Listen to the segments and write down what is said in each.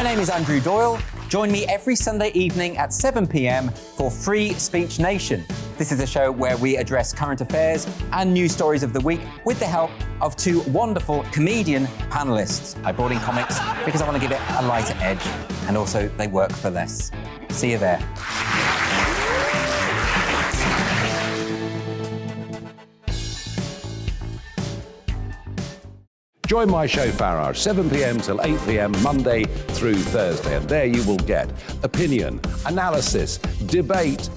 name is Andrew Doyle. Join me every Sunday evening at 7 p.m. for Free Speech Nation. This is a show where we address current affairs and news stories of the week with the help of two wonderful comedian panellists. I brought in comics because I want to give it a lighter edge, and also they work for less. See you there. Join my show Farage, 7 p.m. till 8 p.m. Monday through Thursday, and there you will get opinion, analysis, debate,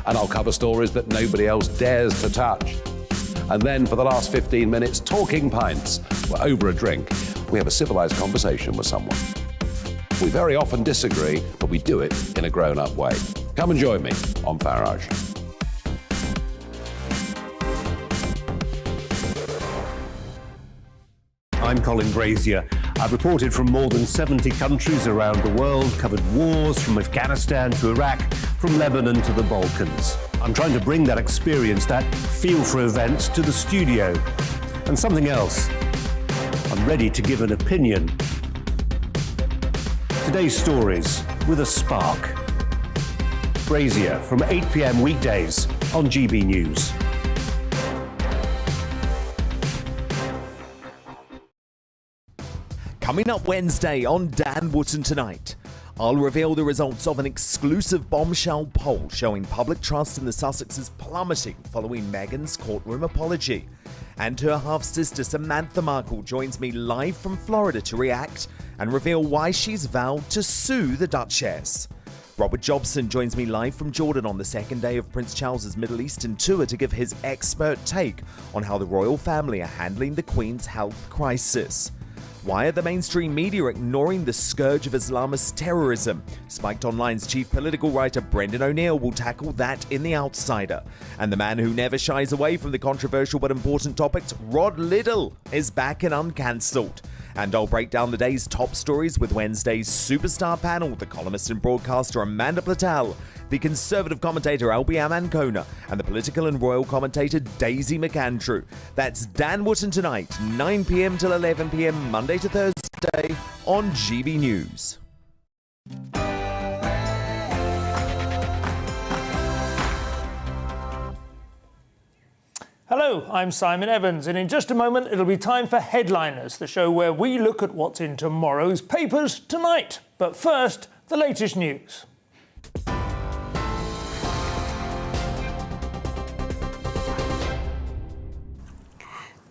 and I'll cover stories that nobody else dares to touch. And then for the last 15 minutes, talking pints. We're over a drink. We have a civilised conversation with someone. We very often disagree, but we do it in a grown-up way. Come and join me on Farage. I'm Colin Brazier. I've reported from more than 70 countries around the world, covered wars from Afghanistan to Iraq, from Lebanon to the Balkans. I'm trying to bring that experience, that feel for events, to the studio. And something else, I'm ready to give an opinion. Today's stories with a spark. Brazier from 8 p.m. weekdays on GB News. Coming up Wednesday on Dan Wootton Tonight, I'll reveal the results of an exclusive bombshell poll showing public trust in the Sussexes plummeting following Meghan's courtroom apology. And her half-sister Samantha Markle joins me live from Florida to react and reveal why she's vowed to sue the Duchess. Robert Jobson joins me live from Jordan on the second day of Prince Charles's Middle Eastern tour to give his expert take on how the royal family are handling the Queen's health crisis. Why are the mainstream media ignoring the scourge of Islamist terrorism? Spiked Online's chief political writer Brendan O'Neill will tackle that in The Outsider. And the man who never shies away from the controversial but important topics, Rod Liddle, is back and uncancelled. And I'll break down the day's top stories with Wednesday's superstar panel, the columnist and broadcaster Amanda Platel, the conservative commentator Albiam Ancona, and the political and royal commentator Daisy McAndrew. That's Dan Wootton Tonight, 9 p.m. till 11 p.m. Monday to Thursday on GB News. Hello, I'm Simon Evans, and in just a moment it'll be time for Headliners, the show where we look at what's in tomorrow's papers tonight. But first, the latest news.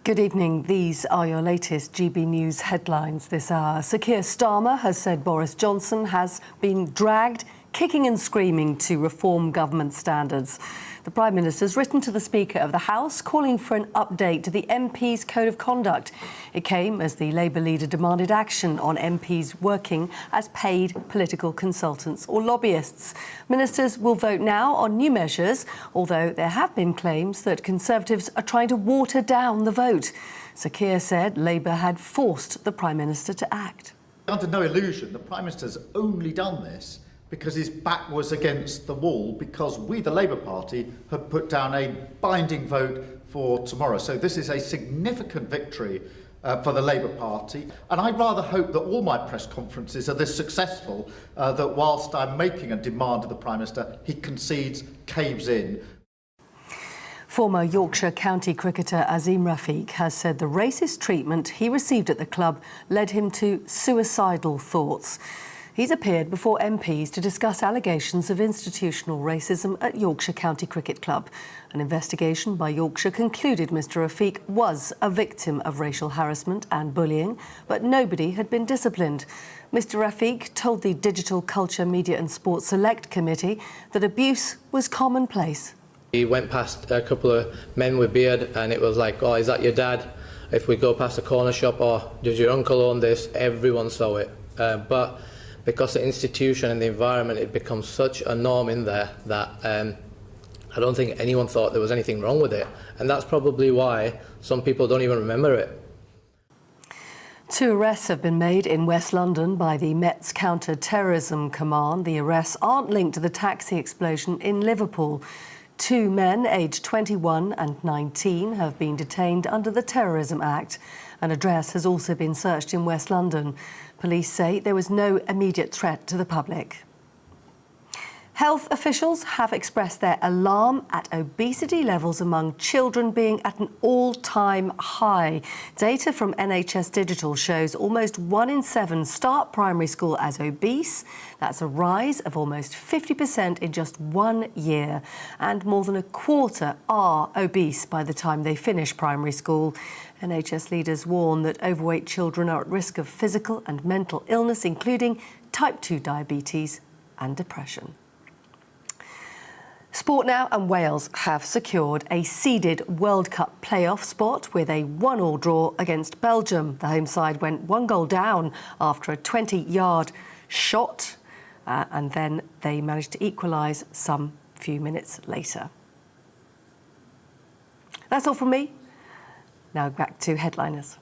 Good evening. These are your latest GB News headlines this hour. Sir Keir Starmer has said Boris Johnson has been dragged kicking and screaming to reform government standards. The Prime Minister has written to the Speaker of the House calling for an update to the MP's Code of Conduct. It came as the Labour leader demanded action on MPs working as paid political consultants or lobbyists. Ministers will vote now on new measures, although there have been claims that Conservatives are trying to water down the vote. Sir Keir said Labour had forced the Prime Minister to act. Under no illusion, the Prime Minister's only done this because his back was against the wall, because we, the Labour Party, have put down a binding vote for tomorrow. So this is a significant victory for the Labour Party. And I'd rather hope that all my press conferences are this successful, that whilst I'm making a demand of the Prime Minister, he concedes, caves in. Former Yorkshire County cricketer Azim Rafiq has said the racist treatment he received at the club led him to suicidal thoughts. He's appeared before MPs to discuss allegations of institutional racism at Yorkshire County Cricket Club. An investigation by Yorkshire concluded Mr Rafiq was a victim of racial harassment and bullying, but nobody had been disciplined. Mr Rafiq told the Digital Culture, Media and Sport Select Committee that abuse was commonplace. He went past a couple of men with beard and it was like, oh, is that your dad? If we go past a corner shop, or does your uncle own this? Everyone saw it. But because the institution and the environment, it becomes such a norm in there that I don't think anyone thought there was anything wrong with it. And that's probably why some people don't even remember it. 2 arrests have been made in West London by the Met's Counter-Terrorism Command. The arrests aren't linked to the taxi explosion in Liverpool. 2 men, aged 21 and 19, have been detained under the Terrorism Act. An address has also been searched in West London. Police say there was no immediate threat to the public. Health officials have expressed their alarm at obesity levels among children being at an all-time high. Data from NHS Digital shows almost 1 in 7 start primary school as obese. That's a rise of almost 50% in just 1 year. And more than a quarter are obese by the time they finish primary school. NHS leaders warn that overweight children are at risk of physical and mental illness, including type 2 diabetes and depression. Sport now, and Wales have secured a seeded World Cup playoff spot with a 1-1 draw against Belgium. The home side went 1 goal down after a 20-yard shot, and then they managed to equalise some few minutes later. That's all from me. Now back to headliners.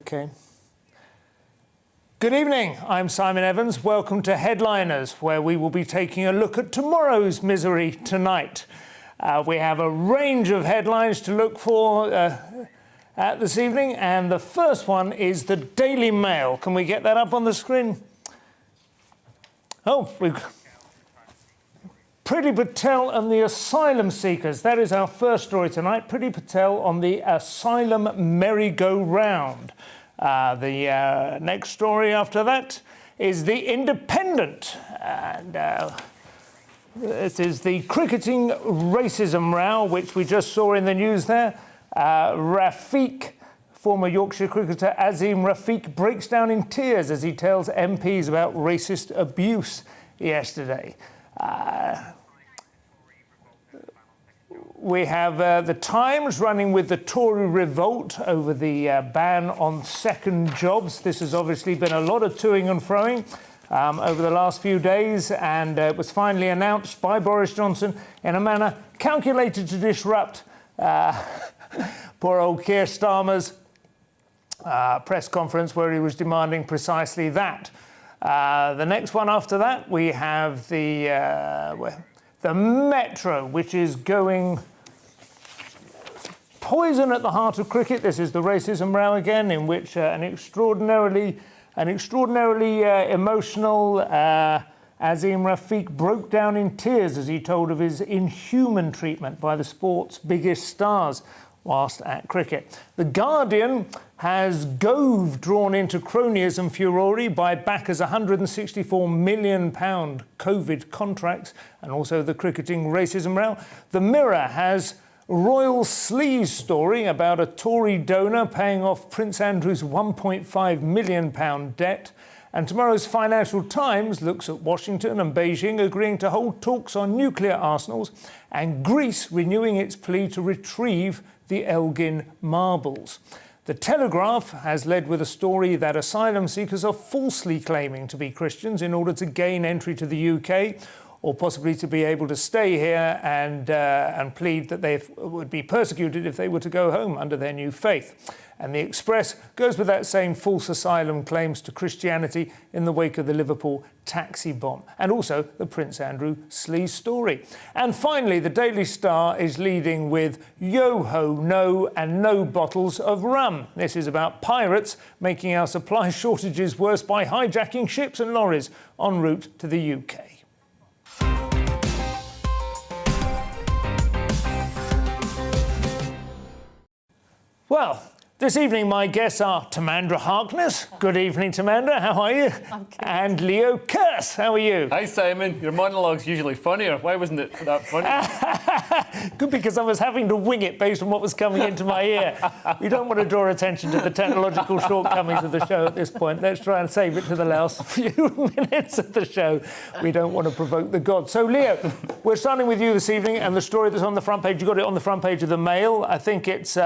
Okay. Good evening, I'm Simon Evans. Welcome to Headliners, where we will be taking a look at tomorrow's misery tonight. We have a range of headlines to look for this evening, and the first one is the Daily Mail. Can we get that up on the screen? Oh, Priti Patel and the asylum seekers. That is our first story tonight. Priti Patel on the asylum merry-go-round. The next story after that is The Independent. And it is the cricketing racism row, which we just saw in the news there. Former Yorkshire cricketer Azim Rafiq breaks down in tears as he tells MPs about racist abuse yesterday. We have The Times running with the Tory revolt over the ban on second jobs. This has obviously been a lot of toing and froing over the last few days, and it was finally announced by Boris Johnson in a manner calculated to disrupt poor old Keir Starmer's press conference, where he was demanding precisely that. The next one after that, we have the Metro, which is going poison at the heart of cricket. This is the racism row again, in which an extraordinarily emotional Azim Rafiq broke down in tears as he told of his inhuman treatment by the sport's biggest stars whilst at cricket. The Guardian has Gove drawn into cronyism furore by backers' £164 million COVID contracts, and also the cricketing racism row. The Mirror has Royal Sleaze story about a Tory donor paying off Prince Andrew's £1.5 million debt. And tomorrow's Financial Times looks at Washington and Beijing agreeing to hold talks on nuclear arsenals, and Greece renewing its plea to retrieve the Elgin marbles. The Telegraph has led with a story that asylum seekers are falsely claiming to be Christians in order to gain entry to the UK, or possibly to be able to stay here and plead that they would be persecuted if they were to go home under their new faith. And the Express goes with that same false asylum claims to Christianity in the wake of the Liverpool taxi bomb, and also the Prince Andrew Sleaze story. And finally, the Daily Star is leading with yo-ho, no, and no bottles of rum. This is about pirates making our supply shortages worse by hijacking ships and lorries en route to the UK. Well, this evening my guests are Tamandra Harkness. Good evening, Tamandra. How are you? I'm good. And Leo Kurse. How are you? Hi, Simon. Your monologue's usually funnier. Why wasn't it that funny? Good, because I was having to wing it based on what was coming into my ear. We don't want to draw attention to the technological shortcomings of the show at this point. Let's try and save it to the last few minutes of the show. We don't want to provoke the gods. So, Leo, we're starting with you this evening, and the story that's on the front page, you got it on the front page of the Mail. I think it's...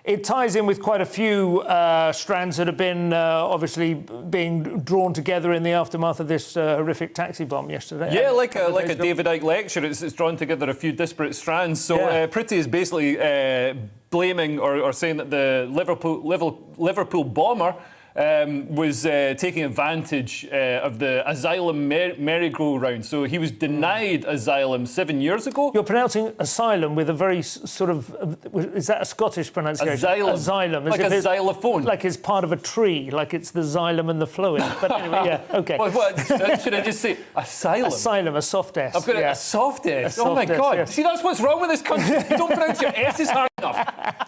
It ties in with quite a few strands that have been obviously being drawn together in the aftermath of this horrific taxi bomb yesterday. Yeah, like a David Icke lecture, it's drawn together a few disparate strands. So Priti is basically blaming or saying that the Liverpool bomber was taking advantage of the asylum merry-go-round. So he was denied asylum 7 years ago. You're pronouncing asylum with a very sort of... Is that a Scottish pronunciation? Asylum. Like a xylophone. Like it's part of a tree, like it's the xylem and the phloem. But anyway, yeah, OK. What, should I just say asylum? Asylum, a soft S. I've got a soft S. A Oh, my soft S, God. yes. See, that's what's wrong with this country. You don't pronounce your S's hard enough.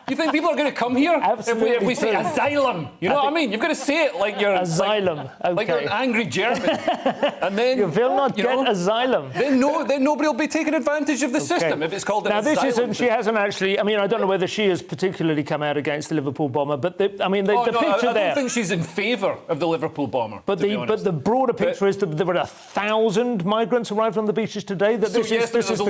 You think people are going to come here if we say asylum? You know what I mean? You've got to say it like you're... Asylum, like you're an angry German. And then... You will not get asylum. Then nobody will be taking advantage of the system if it's called an asylum. Now, this isn't... She hasn't actually... I mean, I don't know whether she has particularly come out against the Liverpool bomber, but the picture there... I don't think she's in favour of the Liverpool bomber, but the broader picture is that there were 1,000 migrants arrived on the beaches today. That there's a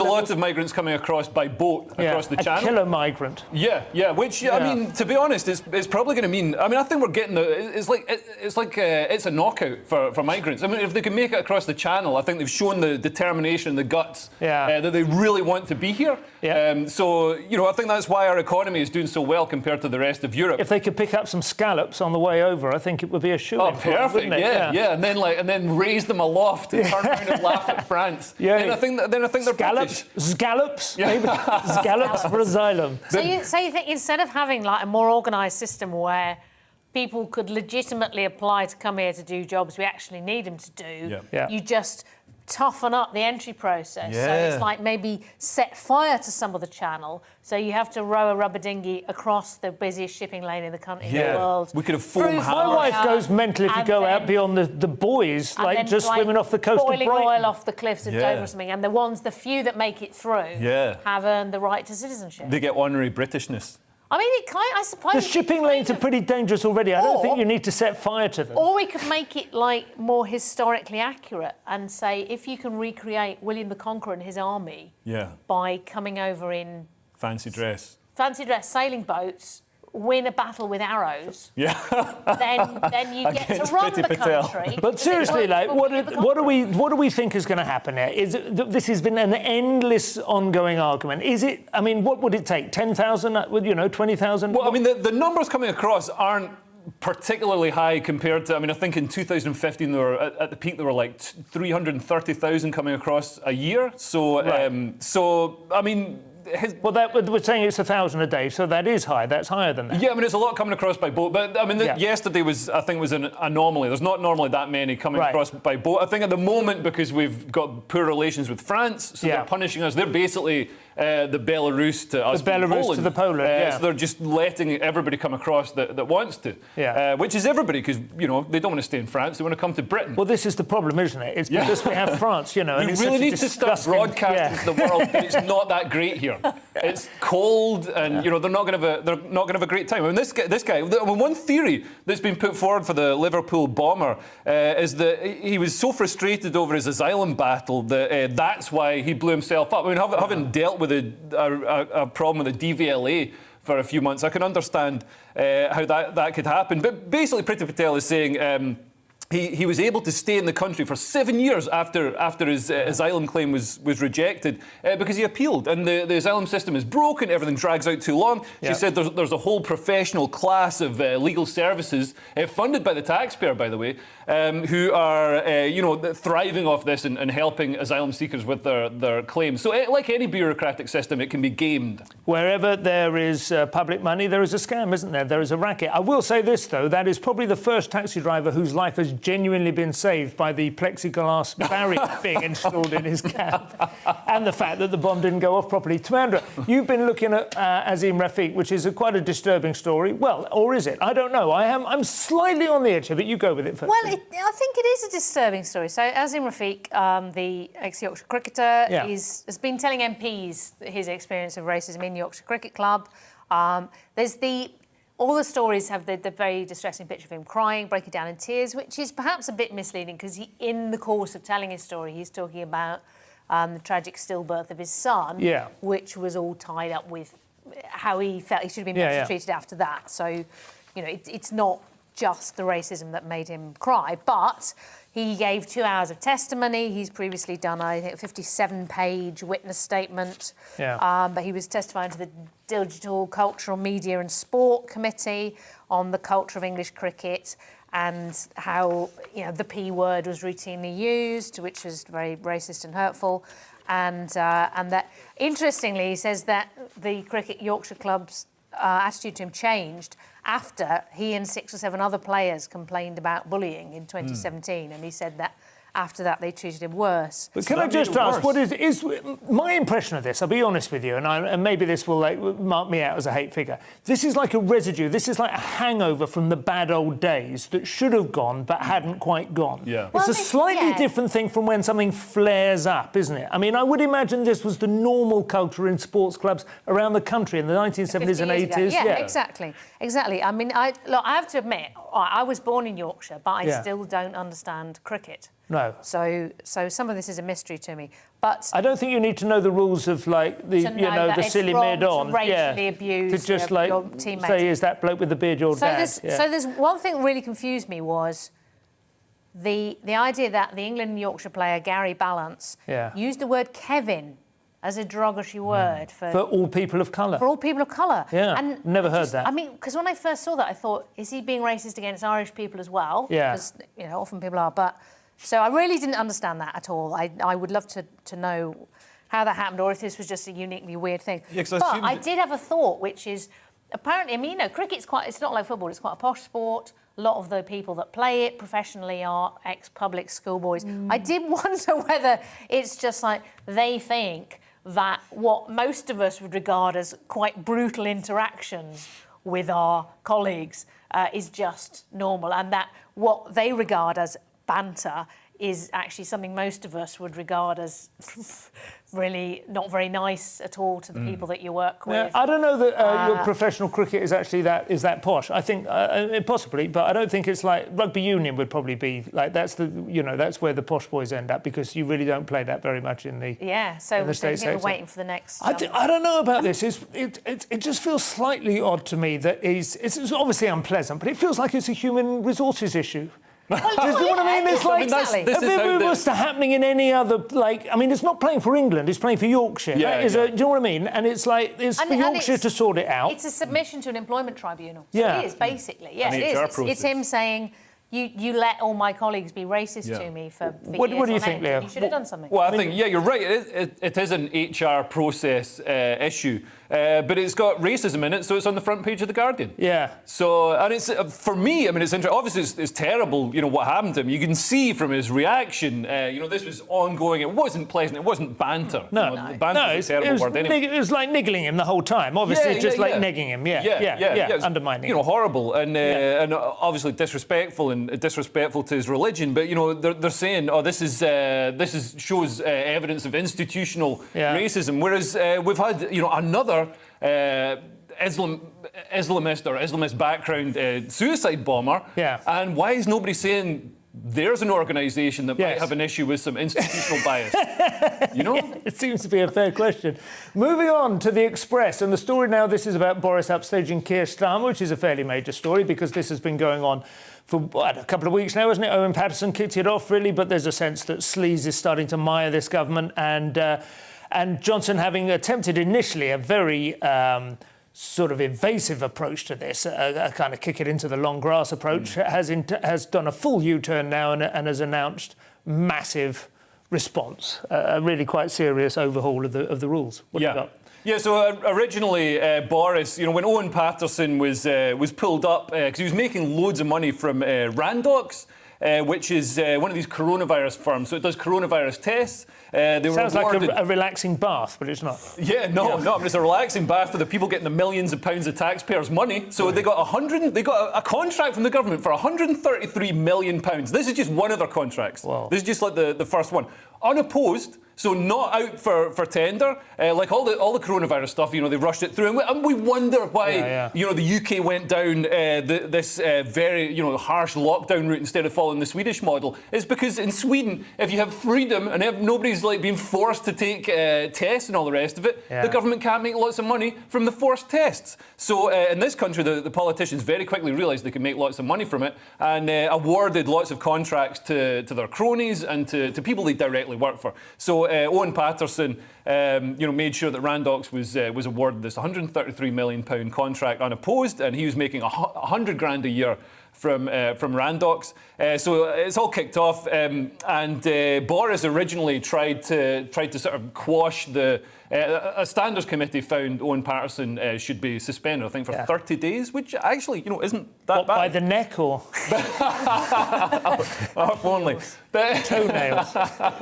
lot of migrants coming across by boat across the channel. A killer migrant. Yeah. Which I mean, to be honest, it's probably going to mean. I mean, I think we're getting it's a knockout for migrants. I mean, if they can make it across the channel, I think they've shown the determination, the guts that they really want to be here. Yeah. So I think that's why our economy is doing so well compared to the rest of Europe. If they could pick up some scallops on the way over, I think it would be a shoo-in. Oh, perfect! Yeah. And then raise them aloft and turn around and laugh at France. Yeah. Then I think they're scallops. Maybe scallops for asylum. So you think instead of having like a more organised system where people could legitimately apply to come here to do jobs we actually need them to do, you just toughen up the entry process. So it's like maybe set fire to some of the channel, so you have to row a rubber dinghy across the busiest shipping lane in the country, in the world. We could have foam hammer. My wife goes mental if you go out beyond the buoys, like just swimming off the coast of Brighton. Boiling oil off the cliffs of Dover or something, and the few that make it through have earned the right to citizenship. They get honorary Britishness. I mean, I suppose... The shipping lanes are pretty dangerous already. I don't think you need to set fire to them. Or we could make it, like, more historically accurate and say, if you can recreate William the Conqueror and his army by coming over in... Fancy dress, sailing boats, win a battle with arrows, then you get to run the country. But seriously, like, what do we think is going to happen here? This has been an endless, ongoing argument. Is it? I mean, what would it take? 10,000? 20,000? Well, I mean, the numbers coming across aren't particularly high compared to. I mean, I think in 2015 they were at the peak. There were like 330,000 coming across a year. So, I mean. We're saying it's 1,000 a day, so that is high. That's higher than that. Yeah, I mean, it's a lot coming across by boat. But, I mean, yesterday was an anomaly. There's not normally that many coming across by boat. I think at the moment, because we've got poor relations with France, so they're punishing us. They're basically the Belarus to us. The Belarus Poland. to the Poland, So they're just letting everybody come across that wants to. Which is everybody, because, they don't want to stay in France. They want to come to Britain. Well, this is the problem, isn't it? It's because we have France, and we really need to start broadcasting to the world that it's not that great here. It's cold, and they're not going to have a great time. I mean, this guy. One theory that's been put forward for the Liverpool bomber is that he was so frustrated over his asylum battle that that's why he blew himself up. I mean, having dealt with a problem with the DVLA for a few months, I can understand how that could happen. But basically, Priti Patel is saying. He was able to stay in the country for 7 years after his asylum claim was rejected because he appealed, and the asylum system is broken. Everything drags out too long. She said there's a whole professional class of legal services funded by the taxpayer, by the way, who are thriving off this and helping asylum seekers with their claims. So like any bureaucratic system, it can be gamed. Wherever there is public money, there is a scam, isn't there? There is a racket. I will say this, though, that is probably the first taxi driver whose life has genuinely been saved by the plexiglass barrier being installed in his cab, and the fact that the bomb didn't go off properly. Tamandra, you've been looking at Azim Rafiq, which is quite a disturbing story. Well, or is it? I don't know. I'm slightly on the edge here, but you go with it first. Well, I think it is a disturbing story. So Azim Rafiq, the ex-Yorkshire cricketer, has been telling MPs his experience of racism in Yorkshire Cricket Club. All the stories have the very distressing picture of him crying, breaking down in tears, which is perhaps a bit misleading because in the course of telling his story, he's talking about the tragic stillbirth of his son, which was all tied up with how he felt he should have been better treated after that. So, it's not just the racism that made him cry, but he gave 2 hours of testimony. He's previously done, I think, a 57-page witness statement. Yeah. But he was testifying to the Digital, Cultural, Media and Sport Committee on the culture of English cricket and how, the P word was routinely used, which was very racist and hurtful. And that, interestingly, he says that the Cricket Yorkshire Club's attitude to him changed after he and 6 or 7 other players complained about bullying in 2017, and he said that after that they treated him worse. But can I just ask, what is my impression of this? I'll be honest with you, and maybe this will mark me out as a hate figure. This is like a residue. This is like a hangover from the bad old days that should have gone but hadn't quite gone. Yeah. It's a slightly different thing from when something flares up, isn't it? I mean, I would imagine this was the normal culture in sports clubs around the country in the 1970s and 80s. Yeah, exactly. I mean, I have to admit, I was born in Yorkshire, but I still don't understand cricket. No. So some of this is a mystery to me. But I don't think you need to know the rules of the silly mid on. To racially abuse to just your teammates. say, is that bloke with the beard your dad? So there's one thing that really confused me was the idea that the England and Yorkshire player Gary Ballance used the word Kevin as a derogatory word for all people of colour. For all people of colour. Yeah, and never heard that. I mean, because when I first saw that, I thought, is he being racist against Irish people as well? Yeah. Because, often people are. But so I really didn't understand that at all. I would love to know how that happened, or if this was just a uniquely weird thing. Yeah, but I did have a thought, which is, apparently, I mean, cricket's it's not like football, it's quite a posh sport. A lot of the people that play it professionally are ex-public schoolboys. I did wonder whether it's just like they think that what most of us would regard as quite brutal interactions with our colleagues is just normal, and that what they regard as banter is actually something most of us would regard as really not very nice at all to the people that you work with. Yeah, I don't know that your professional cricket is actually that posh. I think possibly, but I don't think it's like rugby union would probably be like that's where the posh boys end up, because you really don't play that very much in the So in the state sector. We're waiting for the next. I don't know about this. It just feels slightly odd to me that it's obviously unpleasant, but it feels like it's a human resources issue. Do you know what I mean? It's like exactly. if it was happening in any other, it's not playing for England, it's playing for Yorkshire. Do you know what I mean? And it's for Yorkshire to sort it out. It's a submission to an employment tribunal. So Yeah. it is, basically. Yes, it is. It's him saying, you let all my colleagues be racist to me for What do you think, Leo? You should have done something. Well, I think, you're right. It is an HR process issue. But it's got racism in it, so it's on the front page of The Guardian. Yeah. So, and it's, for me, I mean, it's interesting. Obviously, it's terrible, what happened to him. You can see from his reaction, this was ongoing. It wasn't pleasant. It wasn't banter. No. Banter is a terrible word anyway. It was like niggling him the whole time. Obviously, negging him. Yeah. Undermining. Horrible and obviously disrespectful to his religion. But they're saying, this shows evidence of institutional racism. Whereas we've had another Islamist background suicide bomber. Yeah. And why is nobody saying there's an organisation that might have an issue with some institutional bias? It seems to be a fair question. Moving on to The Express, and the story now, this is about Boris upstaging Keir Starmer, which is a fairly major story because this has been going on for a couple of weeks now, isn't it? Owen Paterson kicked it off, really, but there's a sense that sleaze is starting to mire this government, and Johnson, having attempted initially a very sort of evasive approach to this, a kind of kick it into the long grass approach, has done a full U-turn now and has announced massive response, a really quite serious overhaul of the rules. What have you got? Yeah, so originally Boris, when Owen Paterson was pulled up because he was making loads of money from Randox, which is one of these coronavirus firms. So it does coronavirus tests. Sounds like a relaxing bath, but it's not. Yeah, no, but it's a relaxing bath for the people getting the millions of pounds of taxpayers' money. So they got a contract from the government for £133 million. This is just one of their contracts. Wow. This is just like the first one. Unopposed. So not out for tender, like all the coronavirus stuff. You know, they rushed it through, and we wonder why you know the UK went down this very harsh lockdown route instead of following the Swedish model. It's because in Sweden, if you have freedom and if nobody's like being forced to take tests and all the rest of it, the government can't make lots of money from the forced tests. So in this country, the politicians very quickly realised they could make lots of money from it and awarded lots of contracts to their cronies and to people they directly work for. So Owen Patterson, made sure that Randox was awarded this £133 million contract unopposed, and he was making $100,000 a year from Randox. So it's all kicked off, and Boris originally tried to sort of quash the. A standards committee found Owen Patterson should be suspended, I think, for 30 days, which actually, isn't that bad. By the neck or? If only. Toenails.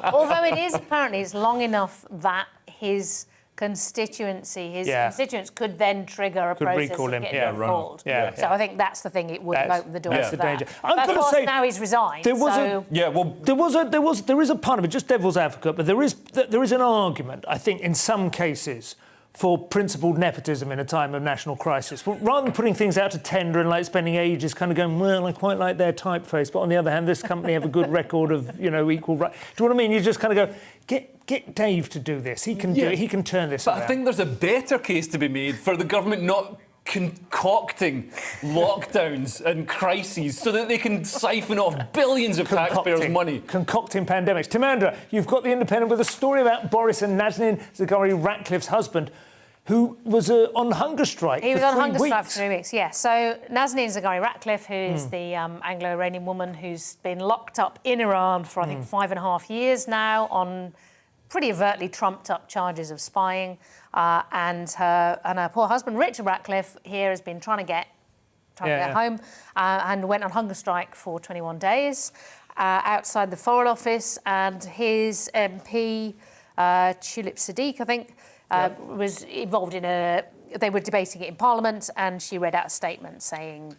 Although it is apparently it's long enough that his constituents could then trigger a process recall of him. getting recalled. Yeah. So I think that's the thing. It would have opened the door That's to the that. danger. But of course, now he's resigned. There was there is a part of it, just devil's advocate, but there is an argument, I think, in some cases, for principled nepotism in a time of national crisis. But rather than putting things out to tender and like spending ages kind of going, well, I quite like their typeface, but on the other hand, this company have a good record of, equal right. Do you know what I mean? You just kind of go, get Dave to do this. He can do it. He can turn this around. But I think there's a better case to be made for the government not concocting lockdowns and crises so that they can siphon off billions of taxpayers' money. Concocting pandemics. Timandra, you've got The Independent with a story about Boris and Nazanin Zaghari-Ratcliffe's husband, who was on hunger strike for 3 weeks. He was on hunger strike for 3 weeks, yes. So Nazanin Zaghari-Ratcliffe, who is the Anglo-Iranian woman who's been locked up in Iran for, I think, 5.5 years now on pretty overtly trumped-up charges of spying. And her poor husband, Richard Ratcliffe, here has been trying to get home and went on hunger strike for 21 days outside the Foreign Office. And his MP, Tulip Sadiq, I think, was involved in they were debating it in Parliament, and she read out a statement saying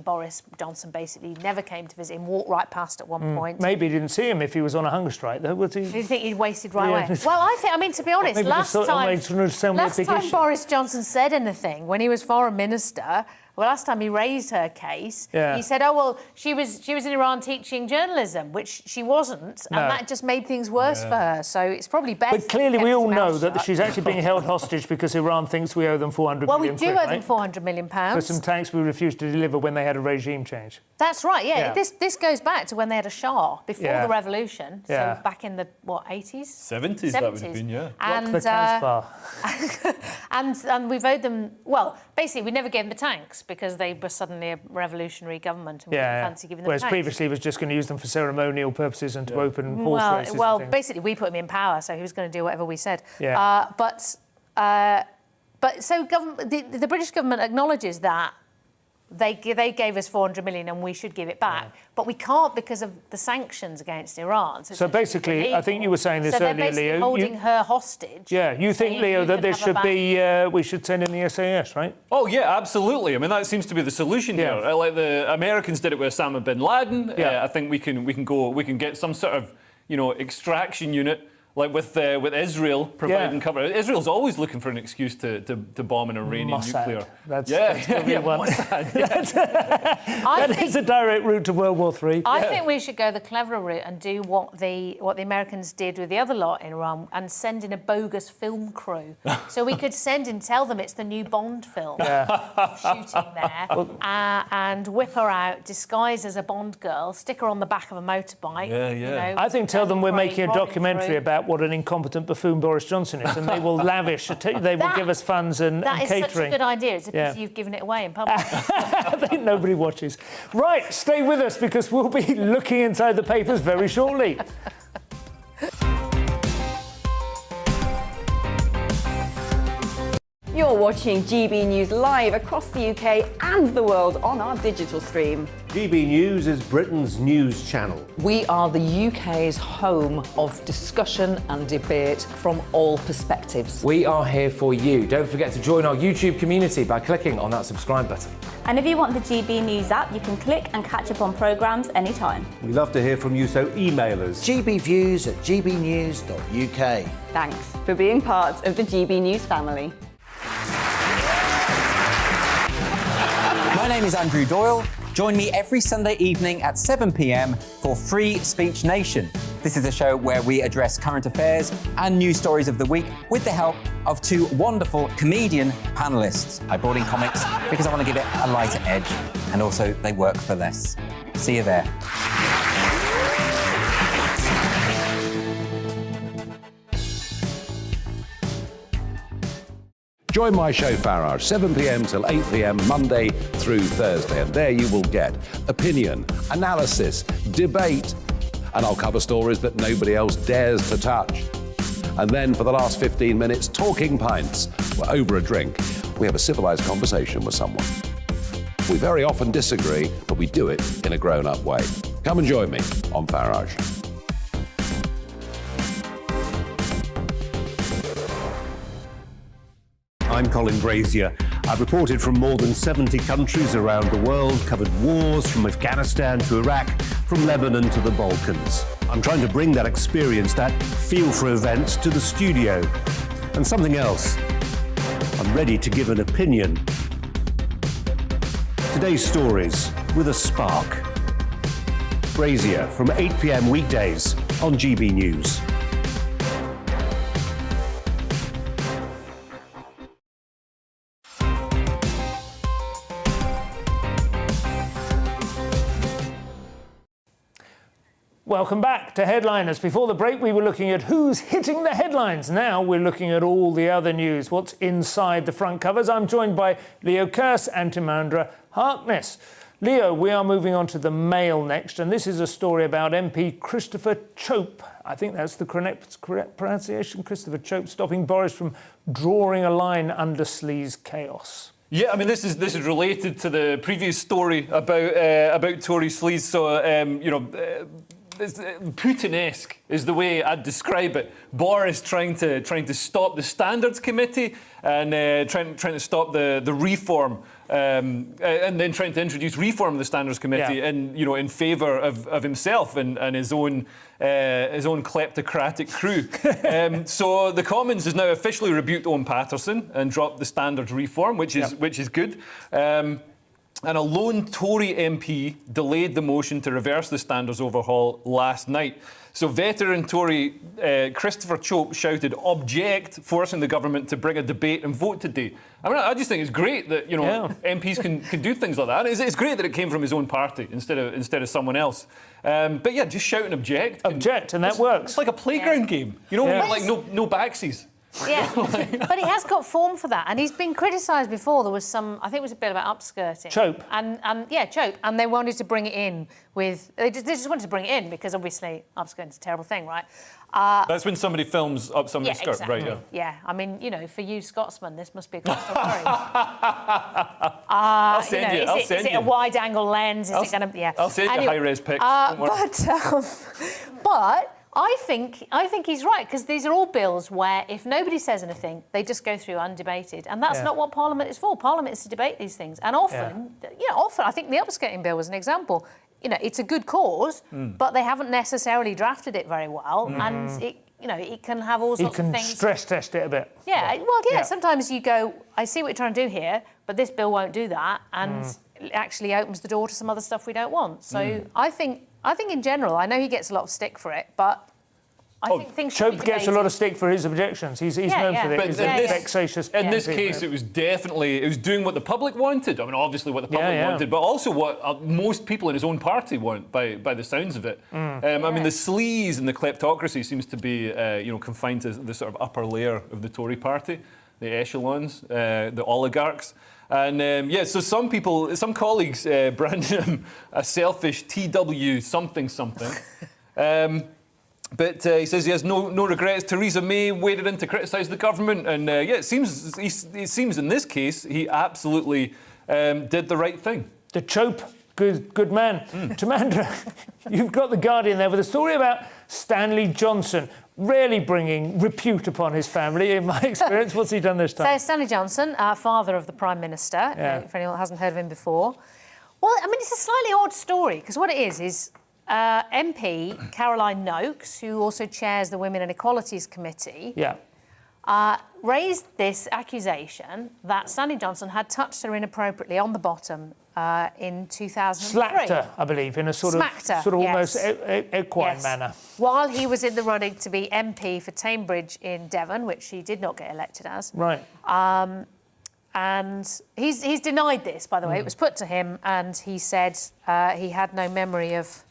Boris Johnson basically never came to visit him, walked right past at one point. Maybe he didn't see him if he was on a hunger strike, though, was he? Do you think he'd wasted right away? Well, to be honest, last time Boris Johnson said anything, when he was foreign minister, last time he raised her case, he said, oh, well, she was in Iran teaching journalism, which she wasn't, and that just made things worse for her. So it's probably best. But clearly we all know that she's actually being held hostage because Iran thinks we owe them £400 million. Well, we do owe them £400 million. For some tanks we refused to deliver when they had a regime change. That's right, This goes back to when they had a Shah, before the revolution, so back in the, 80s? 70s, that would have been, And, the Casbah. and we've owed them, well, basically we never gave them the tanks because they were suddenly a revolutionary government and we didn't fancy giving them Whereas tanks. previously he was just going to use them for ceremonial purposes and to open horse races. Well, basically we put him in power, so he was going to do whatever we said. But so the British government acknowledges that they gave us $400 million and we should give it back. But we can't because of the sanctions against Iran. So basically, I think you were saying this earlier, Leo. So they're basically holding her hostage. Yeah, you think, Leo, that this should be, we should send in the SAS, right? Oh, yeah, absolutely. I mean, that seems to be the solution here. Like the Americans did it with Osama bin Laden. I think we can get some sort of, extraction unit. Like with Israel providing cover. Israel's always looking for an excuse to bomb an Iranian nuclear. That's the one. That is a direct route to World War III. I think we should go the cleverer route and do what the Americans did with the other lot in Iran and send in a bogus film crew. So we could send and tell them it's the new Bond film shooting there and whip her out, disguise as a Bond girl, stick her on the back of a motorbike. I think tell them we're making a documentary about what an incompetent buffoon Boris Johnson is, and they will they will give us funds and catering. That is such a good idea. It's a pity you've given it away in public. I think nobody watches. Right, stay with us because we'll be looking inside the papers very shortly. You're watching GB News live across the UK and the world on our digital stream. GB News is Britain's news channel. We are the UK's home of discussion and debate from all perspectives. We are here for you. Don't forget to join our YouTube community by clicking on that subscribe button. And if you want the GB News app, you can click and catch up on programmes anytime. We love to hear from you, so email us. gbviews@gbnews.uk. Thanks for being part of the GB News family. My name is Andrew Doyle. Join me every Sunday evening at 7 p.m. for Free Speech Nation. This is a show where we address current affairs and news stories of the week with the help of two wonderful comedian panellists. I brought in comics because I want to give it a lighter edge, and also they work for less. See you there. Join my show Farage, 7 p.m. till 8 p.m. Monday through Thursday, and there you will get opinion, analysis, debate, and I'll cover stories that nobody else dares to touch. And then for the last 15 minutes, talking pints. We're over a drink. We have a civilised conversation with someone. We very often disagree, but we do it in a grown-up way. Come and join me on Farage. I'm Colin Brazier. I've reported from more than 70 countries around the world, covered wars from Afghanistan to Iraq, from Lebanon to the Balkans. I'm trying to bring that experience, that feel for events, to the studio. And something else. I'm ready to give an opinion. Today's stories with a spark. Brazier from 8 p.m. weekdays on GB News. Welcome back to Headliners. Before the break, we were looking at who's hitting the headlines. Now we're looking at all the other news, what's inside the front covers. I'm joined by Leo Kearse and Timandra Harkness. Leo, we are moving on to the Mail next, and this is a story about MP Christopher Chope. I think that's the correct pronunciation. Christopher Chope stopping Boris from drawing a line under Slee's chaos. Yeah, I mean, this is related to the previous story about Tory sleaze. So, Putin-esque is the way I'd describe it. Boris trying to stop the Standards Committee and trying to stop the reform, and then trying to introduce reform of the Standards Committee in favour of himself and his own kleptocratic crew. So the Commons has now officially rebuked Owen Paterson and dropped the Standards reform, which is good. And a lone Tory MP delayed the motion to reverse the standards overhaul last night. So veteran Tory Christopher Chope shouted, "Object," forcing the government to bring a debate and vote today. I mean, I just think it's great that MPs can do things like that. It's great that it came from his own party instead of someone else. But yeah, just shouting object, and that works. It's like a playground game, like no backsies. Yeah, but he has got form for that, and he's been criticised before. There was some, I think it was a bit about upskirting. Chope. Chope, and they wanted to bring it in they just wanted to bring it in because obviously upskirting's a terrible thing, right? That's when somebody films up somebody's skirt, exactly. right? Yeah. Yeah, I mean, for you Scotsmen, this must be a constant worry. I'll send you. Is it a wide-angle lens? Is it going to? Yeah. I'll send you high-res pics. But I think he's right, because these are all bills where if nobody says anything, they just go through undebated, and that's not what Parliament is for. Parliament is to debate these things, and often I think the upskirting bill was an example. It's a good cause, but they haven't necessarily drafted it very well, and it can have all sorts of things. You can stress test it a bit. Sometimes you go, I see what you're trying to do here, but this bill won't do that, and it actually opens the door to some other stuff we don't want. So I think in general, I know he gets a lot of stick for it, but I think things should be Chope gets a lot of stick for his objections. He's known for this. Vexatious. In this case, it was doing what the public wanted. I mean, obviously what the public wanted, but also what most people in his own party want, by the sounds of it. I mean, the sleaze and the kleptocracy seems to be confined to the sort of upper layer of the Tory party, the echelons, the oligarchs. And so some colleagues branded him a selfish TW something. But he says he has no regrets. Theresa May waded in to criticise the government, and it seems in this case he absolutely did the right thing. The Chope Good man. Tamandra, you've got The Guardian there with a story about Stanley Johnson, rarely bringing repute upon his family, in my experience. What's he done this time? So Stanley Johnson, father of the Prime Minister, if anyone hasn't heard of him before. Well, I mean, it's a slightly odd story, because what it is MP Caroline Noakes, who also chairs the Women and Equalities Committee, raised this accusation that Stanley Johnson had touched her inappropriately on the bottom in 2003. Slapped her, I believe, in a sort of almost equine manner. While he was in the running to be MP for Cambridge in Devon, which he did not get elected as. Right. And he's denied this, by the way. It was put to him, and he said he had no memory of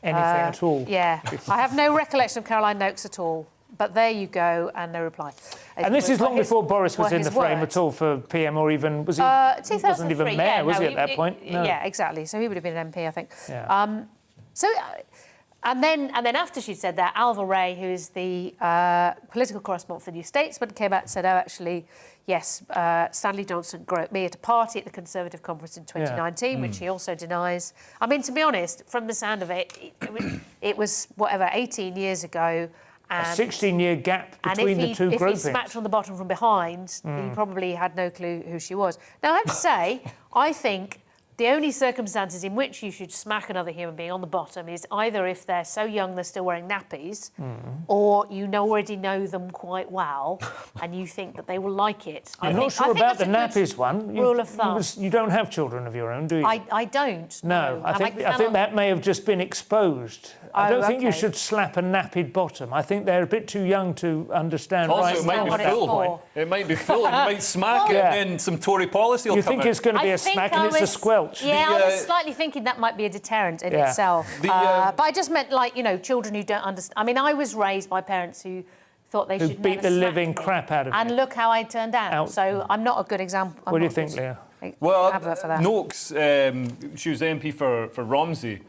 anything at all. Yeah, I have no recollection of Caroline Noakes at all. But there you go, and no reply. And this is long before Boris was in the frame at all for PM, or even was he? 2003, wasn't even mayor, was he at that point? No. Yeah, exactly. So he would have been an MP, I think. Yeah. And then after she'd said that, Alva Ray, who is the political correspondent for the New Statesman, came out and said, "Oh, actually, yes, Stanley Johnson groped me at a party at the Conservative conference in 2019, which he also denies." I mean, to be honest, from the sound of it, it was whatever 18 years ago. A 16-year gap between the two groupings. If he smacked her on the bottom from behind, he probably had no clue who she was. Now, I have to say, I think the only circumstances in which you should smack another human being on the bottom is either if they're so young they're still wearing nappies, or you already know them quite well and you think that they will like it. I'm not sure about the nappies one. Rule of thumb. You don't have children of your own, do you? I don't. No, I think that may have just been exposed. I don't think you should slap a nappy bottom. I think they're a bit too young to understand. Also, it might be full. It might be full. You might smack it, and then some Tory policy will come out. You think it's going to be a smack and it's a squelch? Yeah, I was slightly thinking that might be a deterrent in itself. But I just meant, like, children who don't understand. I mean, I was raised by parents who thought they should beat the living crap out of me. And look how I turned out. So I'm not a good example. What do you think, Leah? Well, Noakes, she was MP for Romsey.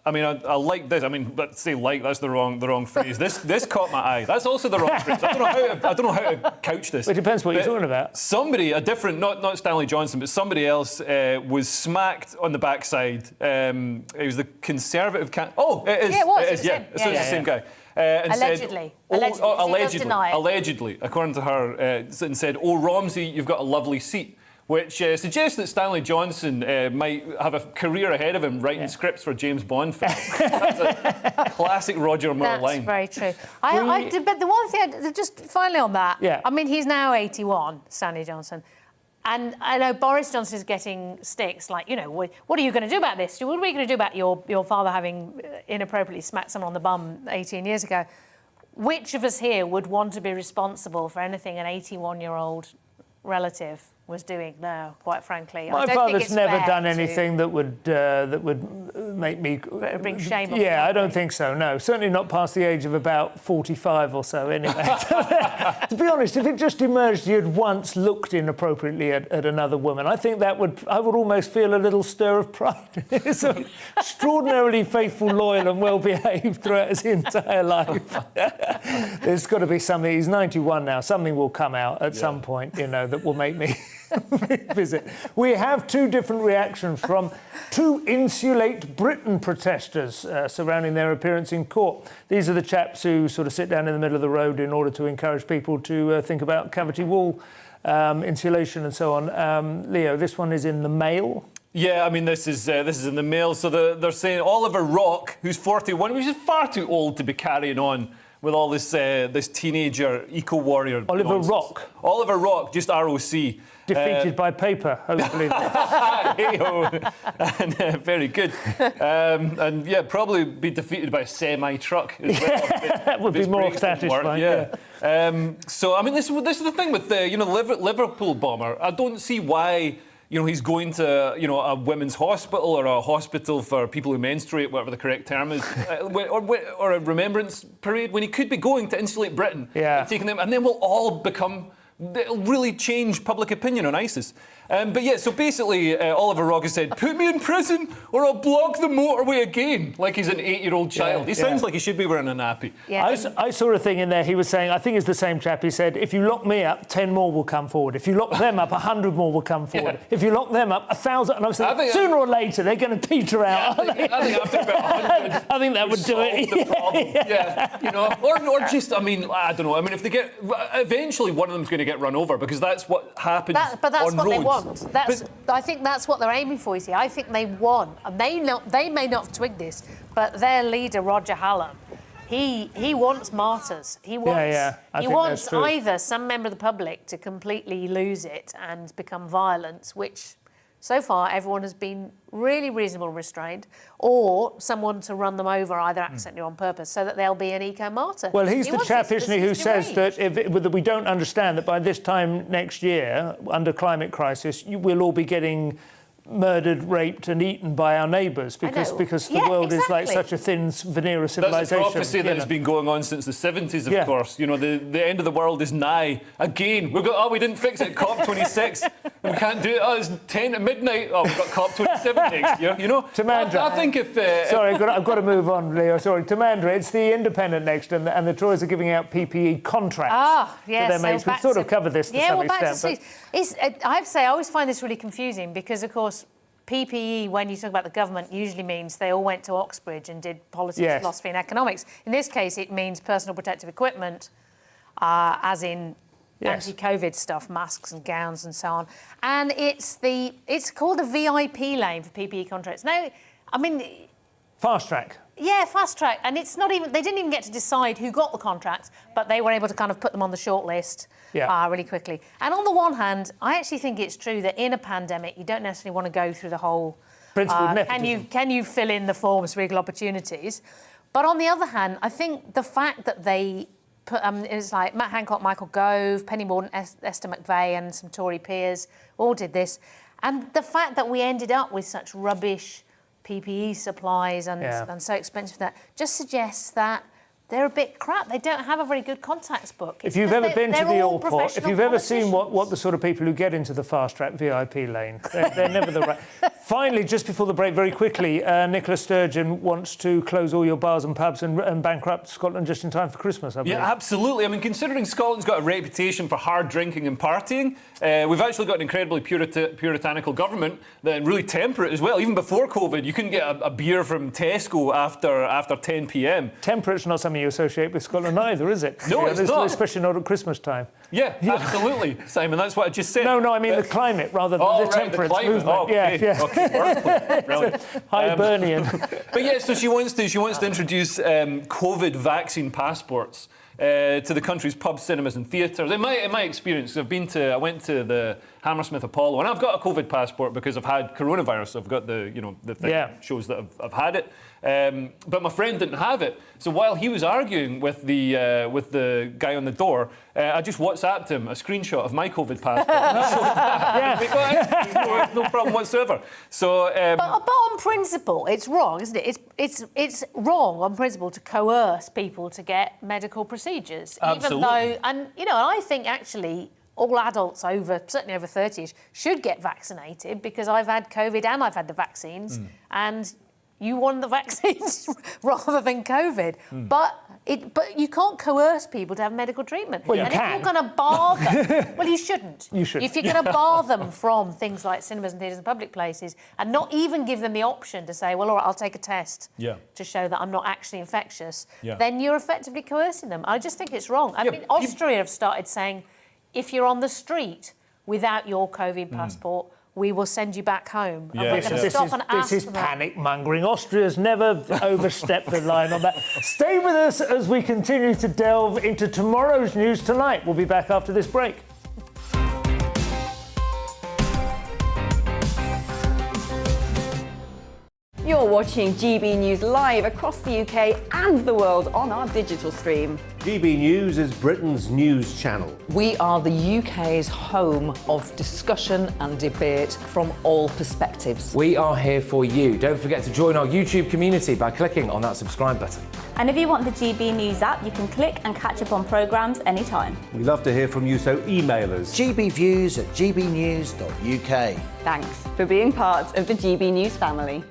I mean, I like this. I mean, let's say "like." That's the wrong phrase. This caught my eye. That's also the wrong phrase. I don't know how to couch this. It depends what you're talking about. Somebody, a different, not Stanley Johnson, but somebody else was smacked on the backside. It was the Conservative. Oh, it is. Yeah, it was. It is. Yeah, so it's the same guy. And allegedly. Said, allegedly, according to her, and said, "Oh, Romsey, you've got a lovely seat." Which suggests that Stanley Johnson might have a career ahead of him writing scripts for James Bond films. That's a classic Roger Moore line. That's very true. But the one thing, just finally on that, I mean, he's now 81, Stanley Johnson. And I know Boris Johnson is getting sticks, like, what are you going to do about this? What are we going to do about your father having inappropriately smacked someone on the bum 18 years ago? Which of us here would want to be responsible for anything an 81-year-old relative was doing now, quite frankly? My father's never done anything that would make me bring shame on I don't think so, no. Certainly not past the age of about 45 or so, anyway. To be honest, if it just emerged you had once looked inappropriately at another woman, I think I would almost feel a little stir of pride. He's so extraordinarily faithful, loyal and well-behaved throughout his entire life. There's got to be something. He's 91 now. Something will come out at some point, that will make me visit. We have two different reactions from two Insulate Britain protesters surrounding their appearance in court. These are the chaps who sort of sit down in the middle of the road in order to encourage people to think about cavity wall insulation and so on. Leo, this one is in the Mail. Yeah, I mean, this is in the Mail. So they're saying Oliver Rock, who's 41, which is far too old to be carrying on with all this teenager eco-warrior Oliver nonsense. Rock. Oliver Rock, just ROC. Defeated by paper, hopefully. Very good. And probably be defeated by a semi-truck as well. That would be more satisfying. So, I mean, this is the thing with the Liverpool bomber. I don't see why he's going to a women's hospital or a hospital for people who menstruate, whatever the correct term is, or a remembrance parade, when he could be going to Insulate Britain, and taking them, and then we'll all become that'll really change public opinion on ISIS. But yeah, so basically, Oliver Rock has said, put me in prison or I'll block the motorway again, like he's an 8-year-old child. He sounds like he should be wearing a nappy. Yeah. I saw a thing in there, he was saying, I think it's the same chap, he said, if you lock me up, 10 more will come forward. If you lock them up, 100 more will come forward. Yeah. If you lock them up, 1,000... And I was saying, sooner or later, they're going to peter out. I think after about 100... I think that would do it. The problem. Yeah, you know, or just, I mean, I don't know. I mean, if they get... Eventually, one of them's going to get run over, because that's what happens on roads. But that's what they want. I think that's what they're aiming for, you see. I think they won. And they may not have twigged this, but their leader, Roger Hallam, he wants martyrs. He wants either some member of the public to completely lose it and become violent, which so far everyone has been really reasonable and restrained, or someone to run them over either accidentally or on purpose, so that they'll be an eco-martyr. Well, he's the chap, isn't he, who says that we don't understand that by this time next year, under climate crisis, we'll all be getting murdered, raped and eaten by our neighbours because the world is like such a thin veneer of civilization. That's a prophecy that has been going on since the 70s, of course. You know, the end of the world is nigh. Again, we didn't fix it at COP26. We can't do it. Oh, it's 10 at midnight. Oh, we've got COP27 next year, you know? Timandra. I think if... Sorry, I've got to move on, Leo. Sorry. Timandra, it's the Independent next, and the Tories are giving out PPE contracts for their mates. We've sort of covered this to some extent. I have to say, I always find this really confusing because, of course, PPE, when you talk about the government, usually means they all went to Oxbridge and did politics, philosophy and economics. In this case, it means personal protective equipment, as in anti-COVID stuff, masks and gowns and so on. And it's called the VIP lane for PPE contracts. Now, I mean... Fast track. Yeah, fast track. And it's not even... They didn't even get to decide who got the contracts, but they were able to kind of put them on the short list really quickly. And on the one hand, I actually think it's true that in a pandemic, you don't necessarily want to go through the whole... can you fill in the forms for equal opportunities? But on the other hand, I think the fact that they put... it's like Matt Hancock, Michael Gove, Penny Mordaunt, Esther McVeigh and some Tory peers all did this. And the fact that we ended up with such rubbish PPE supplies and so expensive that just suggests that they're a bit crap. They don't have a very good contacts book. If you've ever been to the Allport, if you've ever seen what the sort of people who get into the fast track VIP lane, they're never the right. Finally, just before the break, very quickly, Nicola Sturgeon wants to close all your bars and pubs and bankrupt Scotland just in time for Christmas, I believe. Yeah, absolutely. I mean, considering Scotland's got a reputation for hard drinking and partying, we've actually got an incredibly puritanical government and really temperate as well. Even before COVID, you couldn't get a beer from Tesco after 10 p.m. Temperate's not something you associate with Scotland either, is it? No, it's not. Especially not at Christmas time. Yeah, absolutely, Simon. That's what I just said. No, I mean the climate rather than the temperate movement. Oh, okay. Okay, brilliant. Hibernian. But yeah, so she wants to introduce COVID vaccine passports to the country's pubs, cinemas, and theatres. In my experience, I went to the Hammersmith Apollo, and I've got a COVID passport because I've had coronavirus. So I've got the thing that shows that I've had it. But my friend didn't have it. So while he was arguing with the guy on the door, I just WhatsApped him a screenshot of my COVID passport. No problem whatsoever. So, but on principle, it's wrong, isn't it? It's wrong on principle to coerce people to get medical procedures, absolutely. Even though, and I think actually all adults certainly over 30ish should get vaccinated because I've had COVID and I've had the vaccines and. You want the vaccines rather than COVID. But you can't coerce people to have medical treatment. Well, if you're going to bar them... well, you shouldn't. You should. If you're going to bar them from things like cinemas and theatres and public places and not even give them the option to say, well, all right, I'll take a test to show that I'm not actually infectious, then you're effectively coercing them. I just think it's wrong. I mean, Austria have started saying, if you're on the street without your COVID passport, we will send you back home. And we're going to stop and ask This is panic-mongering. Austria's never overstepped the line on that. Stay with us as we continue to delve into tomorrow's news tonight. We'll be back after this break. You're You're watching GB News live across the UK and the world on our digital stream. GB News is Britain's news channel. We are the UK's home of discussion and debate from all perspectives. We are here for you. Don't forget to join our YouTube community by clicking on that subscribe button. And if you want the GB News app, you can click and catch up on programmes anytime. We love to hear from you, so email us. gbviews@gbnews.uk. Thanks for being part of the GB News family.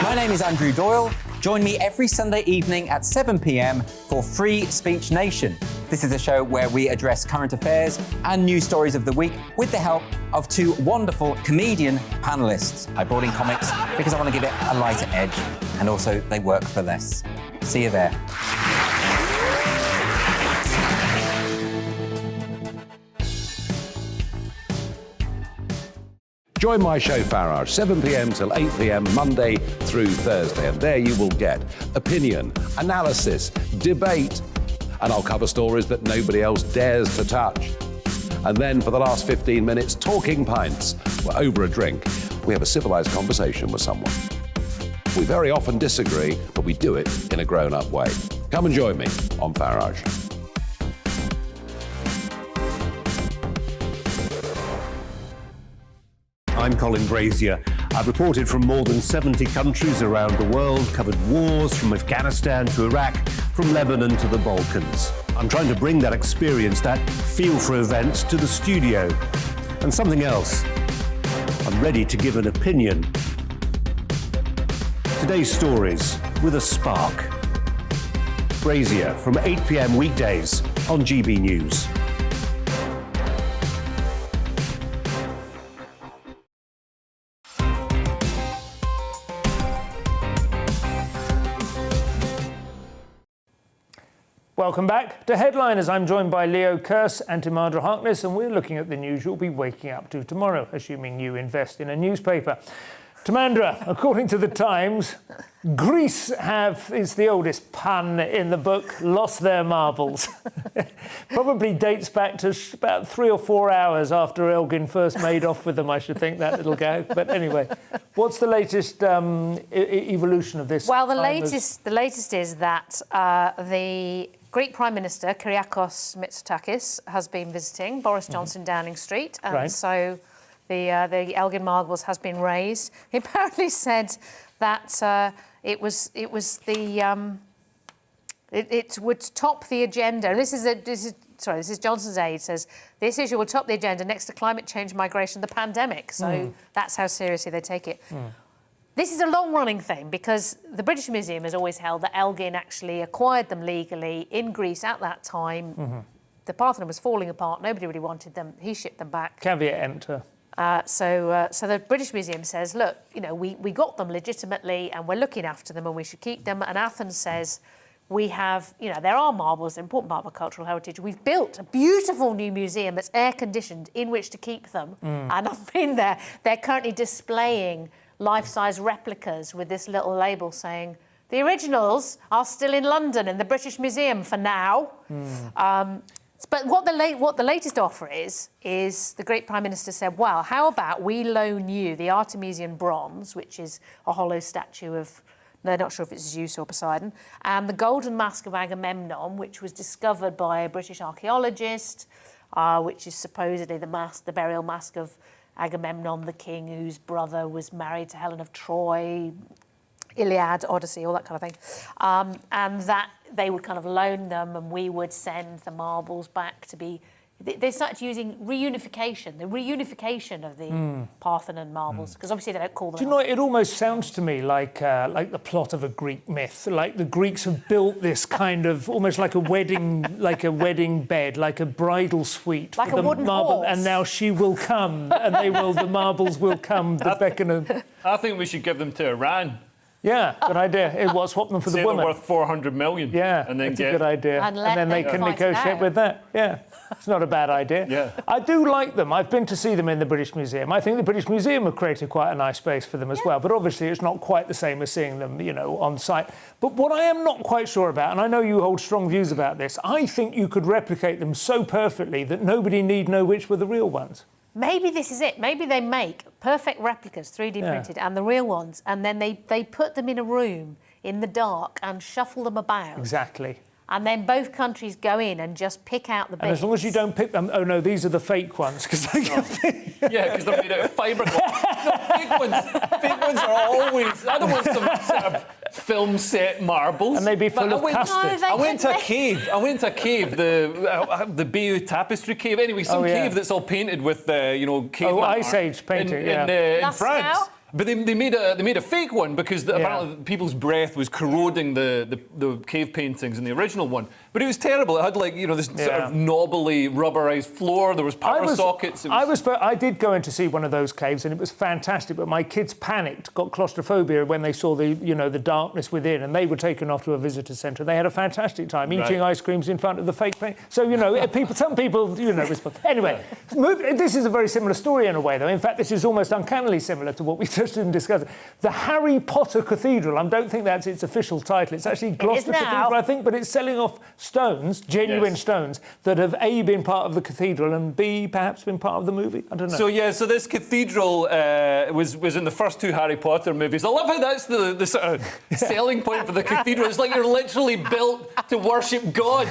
My name is Andrew Doyle. Join me every Sunday evening at 7 p.m. for Free Speech Nation. This is a show where we address current affairs and news stories of the week with the help of two wonderful comedian panellists. I brought in comics because I want to give it a lighter edge, and also they work for less. See you there. Join my show Farage, 7 p.m. till 8 p.m. Monday through Thursday, and there you will get opinion, analysis, debate, and I'll cover stories that nobody else dares to touch. And then for the last 15 minutes, talking pints. We're over a drink. We have a civilised conversation with someone. We very often disagree, but we do it in a grown-up way. Come and join me on Farage. I'm Colin Brazier. I've reported from more than 70 countries around the world, covered wars from Afghanistan to Iraq, from Lebanon to the Balkans. I'm trying to bring that experience, that feel for events, to the studio. And something else. I'm ready to give an opinion. Today's stories with a spark. Brazier from 8 p.m. weekdays on GB News. Welcome back to Headliners. I'm joined by Leo Kearse and Timandra Harkness, and we're looking at the news you'll be waking up to tomorrow, assuming you invest in a newspaper. Timandra, according to the Times, Greece it's the oldest pun in the book, lost their marbles. Probably dates back to about 3 or 4 hours after Elgin first made off with them, I should think, that little gag. But anyway, what's the latest evolution of this? Well, the latest is that the Greek Prime Minister, Kyriakos Mitsotakis, has been visiting Boris Johnson Downing Street. And so the Elgin marbles has been raised. He apparently said that it would top the agenda. This is Johnson's aide says this issue will top the agenda next to climate change, migration, the pandemic. So that's how seriously they take it. This is a long-running thing because the British Museum has always held that Elgin actually acquired them legally in Greece at that time. The Parthenon was falling apart. Nobody really wanted them. He shipped them back. Caveat emptor. So the British Museum says, look, we got them legitimately and we're looking after them and we should keep them. And Athens says, we have, there are marbles, an important part of our cultural heritage. We've built a beautiful new museum that's air-conditioned in which to keep them. And I've been there. They're currently displaying life-size replicas with this little label saying, the originals are still in London in the British Museum for now. But what the latest offer is the Greek Prime Minister said, well, how about we loan you the Artemisian bronze, which is a hollow statue of, they're not sure if it's Zeus or Poseidon, and the golden mask of Agamemnon, which was discovered by a British archaeologist, which is supposedly the burial mask of Agamemnon, the king whose brother was married to Helen of Troy, Iliad, Odyssey, all that kind of thing. And that they would kind of loan them and we would send the marbles back to be... They started using reunification, the reunification of the Parthenon marbles, because obviously they don't call them... Do you know, it almost sounds to me like the plot of a Greek myth. Like the Greeks have built this kind of, almost like a wedding bed, like a bridal suite. Like for a the wooden marble, horse. and now she will come, and the marbles will come to beckon them. I think we should give them to Iran. Yeah, good idea. Swap them for the women. They're worth 400 million. Yeah, and then that's a good idea. And then they can negotiate with that. Yeah, it's not a bad idea. Yeah. I do like them. I've been to see them in the British Museum. I think the British Museum have created quite a nice space for them as well. But obviously, it's not quite the same as seeing them, on site. But what I am not quite sure about, and I know you hold strong views about this, I think you could replicate them so perfectly that nobody need know which were the real ones. maybe this is it. Maybe they make perfect replicas, 3D printed, and the real ones, and then they put them in a room in the dark and shuffle them about. Exactly. And then both countries go in and just pick out the bits. And as long as you don't pick them, oh no, these are the fake ones, because yeah, because they're made out of fiberglass. No, fake ones are always. I don't want some sort of film set marbles. And they'd be full of custard. I went to a cave. The Bayeux Tapestry Cave. Anyway, some cave that's all painted with cave. Ice Age painting. In France. But they made a fake one because apparently people's breath was corroding the cave paintings in the original one. But it was terrible. It had this sort of knobbly rubberized floor. There was power sockets. I did go in to see one of those caves and it was fantastic. But my kids panicked, got claustrophobia when they saw the darkness within, and they were taken off to a visitor centre. They had a fantastic time eating ice creams in front of the fake paint. So some people respond. Anyway, this is a very similar story in a way, though. In fact, this is almost uncannily similar to what we just discussed. The Harry Potter Cathedral. I don't think that's its official title. It's actually Gloucester Cathedral, I think, but it's selling off stones, genuine stones, that have A, been part of the cathedral and B, perhaps been part of the movie. I don't know. So this cathedral was in the first 2 Harry Potter movies. I love how that's the sort of selling point for the cathedral. It's like you're literally built to worship God.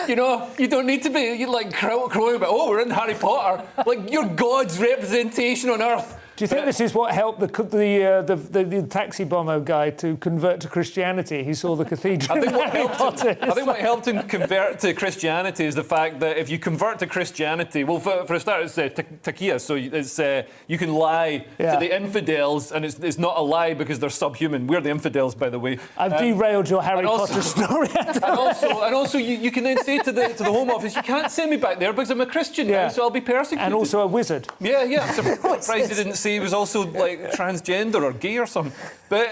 You don't need to be crowing about, we're in Harry Potter. Like, you're God's representation on earth. Do you think this is what helped the taxi bomber guy to convert to Christianity? He saw the cathedral. I think what helped him convert to Christianity is the fact that if you convert to Christianity, well, for a start, it's takia, so it's you can lie to the infidels, and it's not a lie because they're subhuman. We're the infidels, by the way. I've derailed your Harry Potter story. and also, you can then say to the Home Office, you can't send me back there because I'm a Christian now, so I'll be persecuted. And also a wizard. Yeah. I'm surprised he didn't say he was also transgender or gay or something. But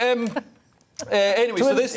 anyway, so this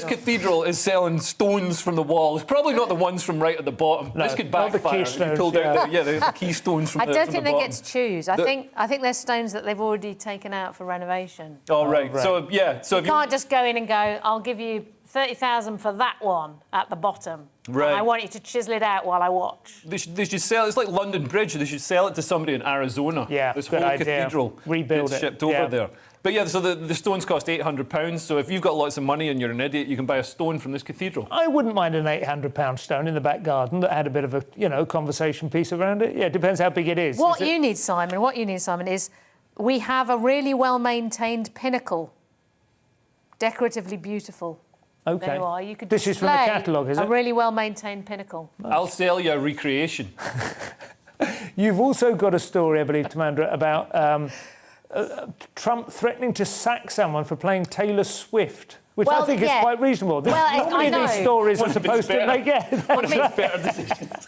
cathedral is selling stones from the walls. Probably not the ones from right at the bottom. No, this could backfire. The pulled out the keystones from I the don't think the they get to choose. I think there's stones that they've already taken out for renovation. Oh, right. So you can't just go in and go, I'll give you 30,000 for that one at the bottom. Right. I want you to chisel it out while I watch. They should sell. It's like London Bridge. They should sell it to somebody in Arizona. Yeah, this whole cathedral rebuild gets shipped over there. But so the stones cost £800. So if you've got lots of money and you're an idiot, you can buy a stone from this cathedral. I wouldn't mind an £800 stone in the back garden that had a bit of a conversation piece around it. Yeah, it depends how big it is. What you need, Simon, is we have a really well-maintained pinnacle, decoratively beautiful. Okay. There you are. You could this is from the catalogue, is it? A really well-maintained pinnacle. I'll sell you a recreation. You've also got a story, I believe, Tamandra, about Trump threatening to sack someone for playing Taylor Swift, which I think is quite reasonable. Normally these stories are supposed to make better decisions.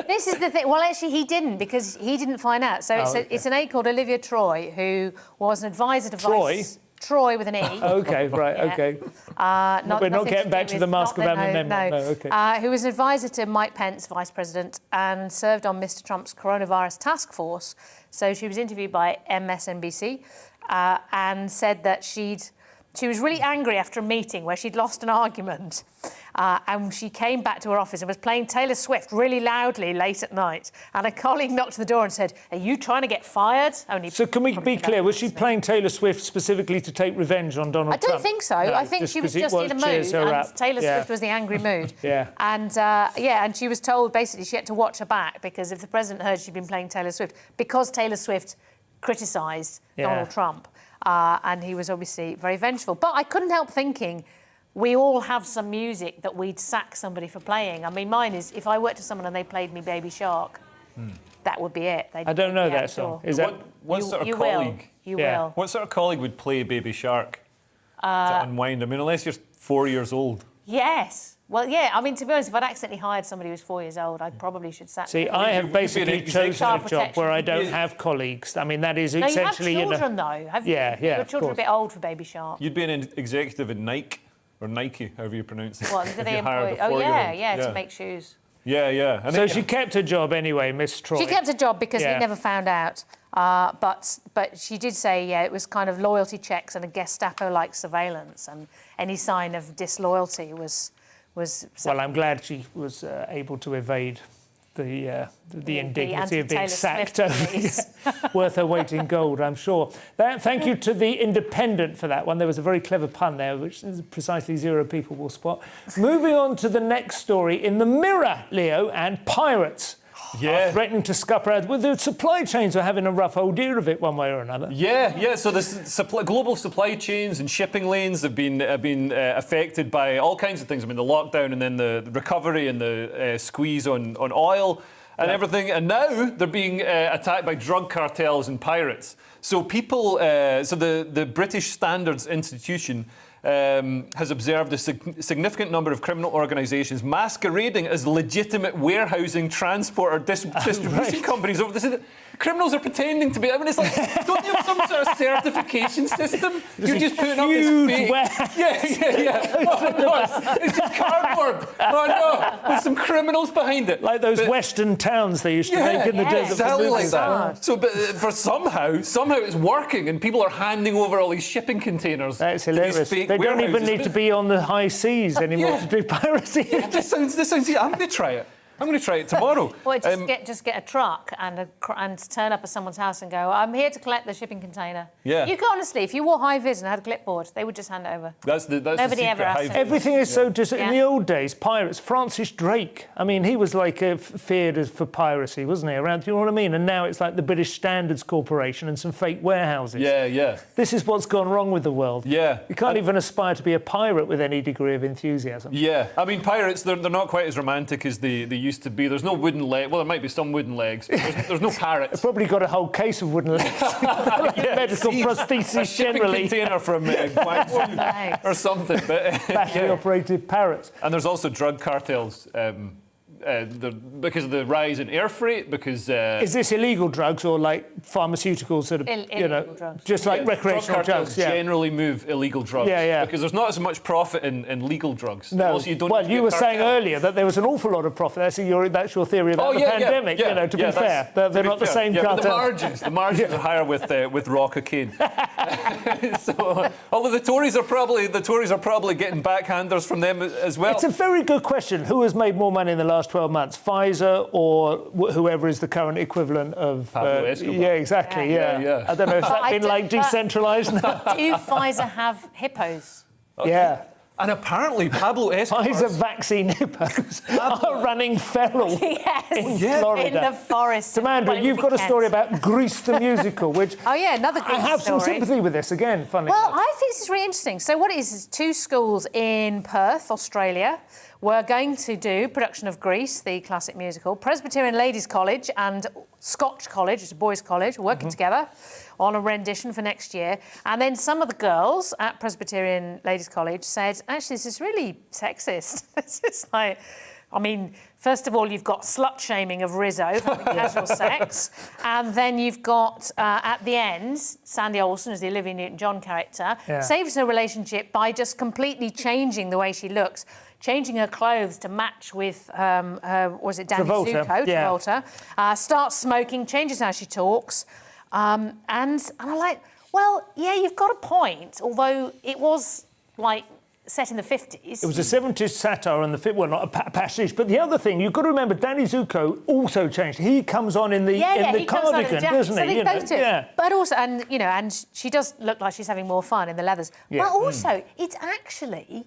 This is the thing. Well, actually, he didn't, because he didn't find out. So it's an aide called Olivia Troy, who was an advisor to Vice... Troy with an E. OK, right, OK. We're not getting back to the Mask of Amendment. No, OK. Who was an advisor to Mike Pence, Vice President, and served on Mr Trump's coronavirus task force. So she was interviewed by MSNBC and said that she was really angry after a meeting where she'd lost an argument. And she came back to her office and was playing Taylor Swift really loudly late at night. And a colleague knocked on the door and said, "Are you trying to get fired?" So can we be clear? Was she playing Taylor Swift specifically to take revenge on Donald Trump? I don't think so. No, I think she was just in a mood, and Taylor Swift was the angry mood. And she was told basically she had to watch her back, because if the president heard she'd been playing Taylor Swift, because Taylor Swift criticised Donald Trump, and he was obviously very vengeful. But I couldn't help thinking, we all have some music that we'd sack somebody for playing. I mean, mine is, if I worked with someone and they played me Baby Shark, that would be it. I don't know that song. Is that what sort of colleague? You will. What sort of colleague would play Baby Shark to unwind? I mean, unless you're 4 years old. Yes. Well, yeah. I mean, to be honest, if I'd accidentally hired somebody who was 4 years old, I probably should sack. See, I have basically chosen a job where I don't have colleagues. I mean, that is essentially... No, you have children, though. Have you? Yeah. Your children are a bit old for Baby Shark. You'd be an executive in Nike. Or Nike, however you pronounce it. What, do they employ? Oh, yeah, to make shoes. Yeah. And so she kept her job anyway, Miss Troy. She kept her job because we never found out. But she did say, it was kind of loyalty checks and a Gestapo-like surveillance, and any sign of disloyalty was... Well, I'm glad she was able to evade the indignity of being anti-Taylor sacked Swift over. release. Worth her weight in gold, I'm sure. Thank you to The Independent for that one. There was a very clever pun there, which is precisely 0 people will spot. Moving on to the next story in the Mirror, Leo, and pirates. Are threatening to scupper out. Well, the supply chains are having a rough old year of it, one way or another. Yeah. So the global supply chains and shipping lanes have been affected by all kinds of things. I mean, the lockdown and then the recovery and the squeeze on oil and everything. And now they're being attacked by drug cartels and pirates. So people, so the British Standards Institution has observed a significant number of criminal organisations masquerading as legitimate warehousing, transport or distribution companies. Over this. Criminals are pretending to be. I mean, it's like, don't you have some sort of certification system? You're just putting up this fake. Yeah. Oh, no, it's just cardboard. Oh no, with some criminals behind it. Like those western towns they used to make in the desert. Exactly like that. So, but for somehow it's working, and people are handing over all these shipping containers. That's hilarious. They don't even need to be on the high seas anymore to do piracy. This sounds. I'm going to try it. I'm going to try it tomorrow. Or just get a truck and turn up at someone's house and go, I'm here to collect the shipping container. Yeah. You could honestly, if you wore high vis and had a clipboard, they would just hand it over. That's Nobody ever asked. Everything is so just in the old days. Pirates. Francis Drake. I mean, he was like feared for piracy, wasn't he? Around, you know what I mean? And now it's like the British Standards Corporation and some fake warehouses. Yeah. This is what's gone wrong with the world. Yeah. You can't even aspire to be a pirate with any degree of enthusiasm. Yeah. I mean, pirates, they're not quite as romantic as they used to be. There's no wooden leg. Well, there might be some wooden legs, but there's no parrots. They've probably got a whole case of wooden legs. Medical prostheses a shipping generally. container from Guangzhou or something. But, battery-operated parrots. And there's also drug cartels. Because of the rise in air freight, because... Is this illegal drugs or like pharmaceuticals sort of, illegal drugs. just like recreational drug cartels generally move illegal drugs. Yeah. Because there's not as much profit in legal drugs. No. Also, you were saying earlier that there was an awful lot of profit. That's your theory about the pandemic. Yeah. You know, to be fair, they're not the same cartel. But the margins are higher with raw cocaine. So, although the Tories are probably getting backhanders from them as well. It's a very good question. Who has made more money in the last 12 months, Pfizer or whoever is the current equivalent of... Pablo Escobar. Yeah, exactly, yeah. I don't know, has that been like decentralised now? Do Pfizer have hippos? Yeah. And apparently Pablo Escobar... Pfizer vaccine hippos are running feral in Florida. In the forest. Samandra, you've got a story about Grease the musical, which... another Grease I have some sympathy with this, again, funny. Well, I think this is really interesting. So what it is 2 schools in Perth, Australia, were going to do production of Grease, the classic musical. Presbyterian Ladies College and Scotch College, it's a boys' college, working together on a rendition for next year. And then some of the girls at Presbyterian Ladies College said, actually, this is really sexist. It's just like, I mean, first of all, you've got slut-shaming of Rizzo for having casual sex. And then you've got, at the end, Sandy Olsen, as the Olivia Newton-John character, saves her relationship by just completely changing the way she looks, changing her clothes to match with her, was it Danny Zuko? Travolta. Starts smoking, changes how she talks. And I'm like, well, yeah, you've got a point, although it was, like, set in the 50s. It was a 70s satire on the... Well, not a pastiche, but the other thing, you've got to remember, Danny Zuko also changed. He comes on in the cardigan, doesn't he? So they both do. But also, and she does look like she's having more fun in the leathers. Yeah. But also, it's actually...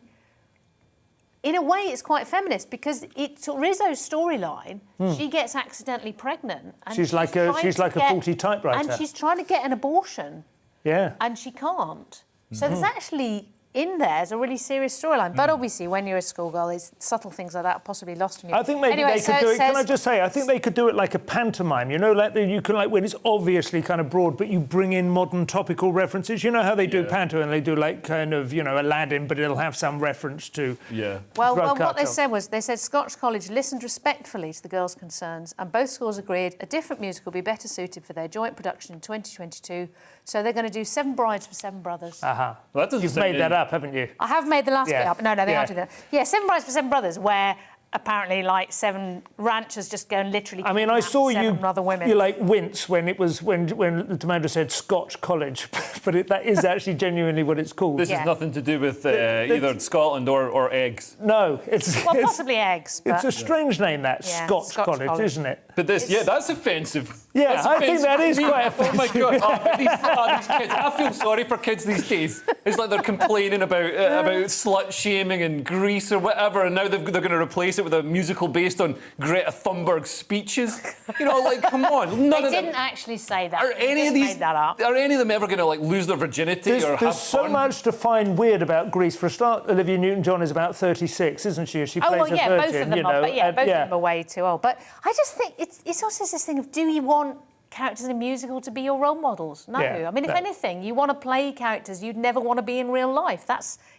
In a way, it's quite feminist because it's Rizzo's storyline. She gets accidentally pregnant. And she's like a faulty typewriter. And she's trying to get an abortion. Yeah. And she can't. So there's actually... in there's a really serious storyline. But obviously, when you're a schoolgirl, there's subtle things like that are possibly lost on you. I think maybe they could do it. Can I just say, I think they could do it like a pantomime. You know, like you can, like, when it's obviously kind of broad, but you bring in modern topical references. You know how they do pantomime, and they do like kind of, you know, Aladdin, but it'll have some reference to. Yeah. Well, what they said was, they said Scotch College listened respectfully to the girls' concerns, and both schools agreed a different musical would be better suited for their joint production in 2022. So they're going to do 7 Brides for 7 Brothers. Well, you've made that up, haven't you? I have made the last bit up. No, they are doing that. Yeah, 7 Brides for 7 Brothers, where apparently like 7 ranchers just go and literally. I mean, I saw you other women. You like wince when it was when the tomato said Scotch College, but that is actually genuinely what it's called. This has nothing to do with either Scotland or eggs. No, it's possibly eggs. It's a strange name, that Scotch College, isn't it? But that's offensive. Yeah, that's I think offensive that is to me. quite offensive. Oh my God! These kids. I feel sorry for kids these days. It's like they're complaining about slut shaming and Greece or whatever, and now they're going to replace it with a musical based on Greta Thunberg's speeches. You know, like, come on. They didn't actually say that. Are any of these? Made that up. Are any of them ever going to like lose their virginity or have There's so fun? much to find weird about Greece. For a start, Olivia Newton-John is about 36, isn't she? She plays a virgin. Both of them are. But both of them are way too old. But I just think it's also this thing of, do you want characters in a musical to be your role models? No. Yeah, I mean, if anything, you want to play characters you'd never want to be in real life.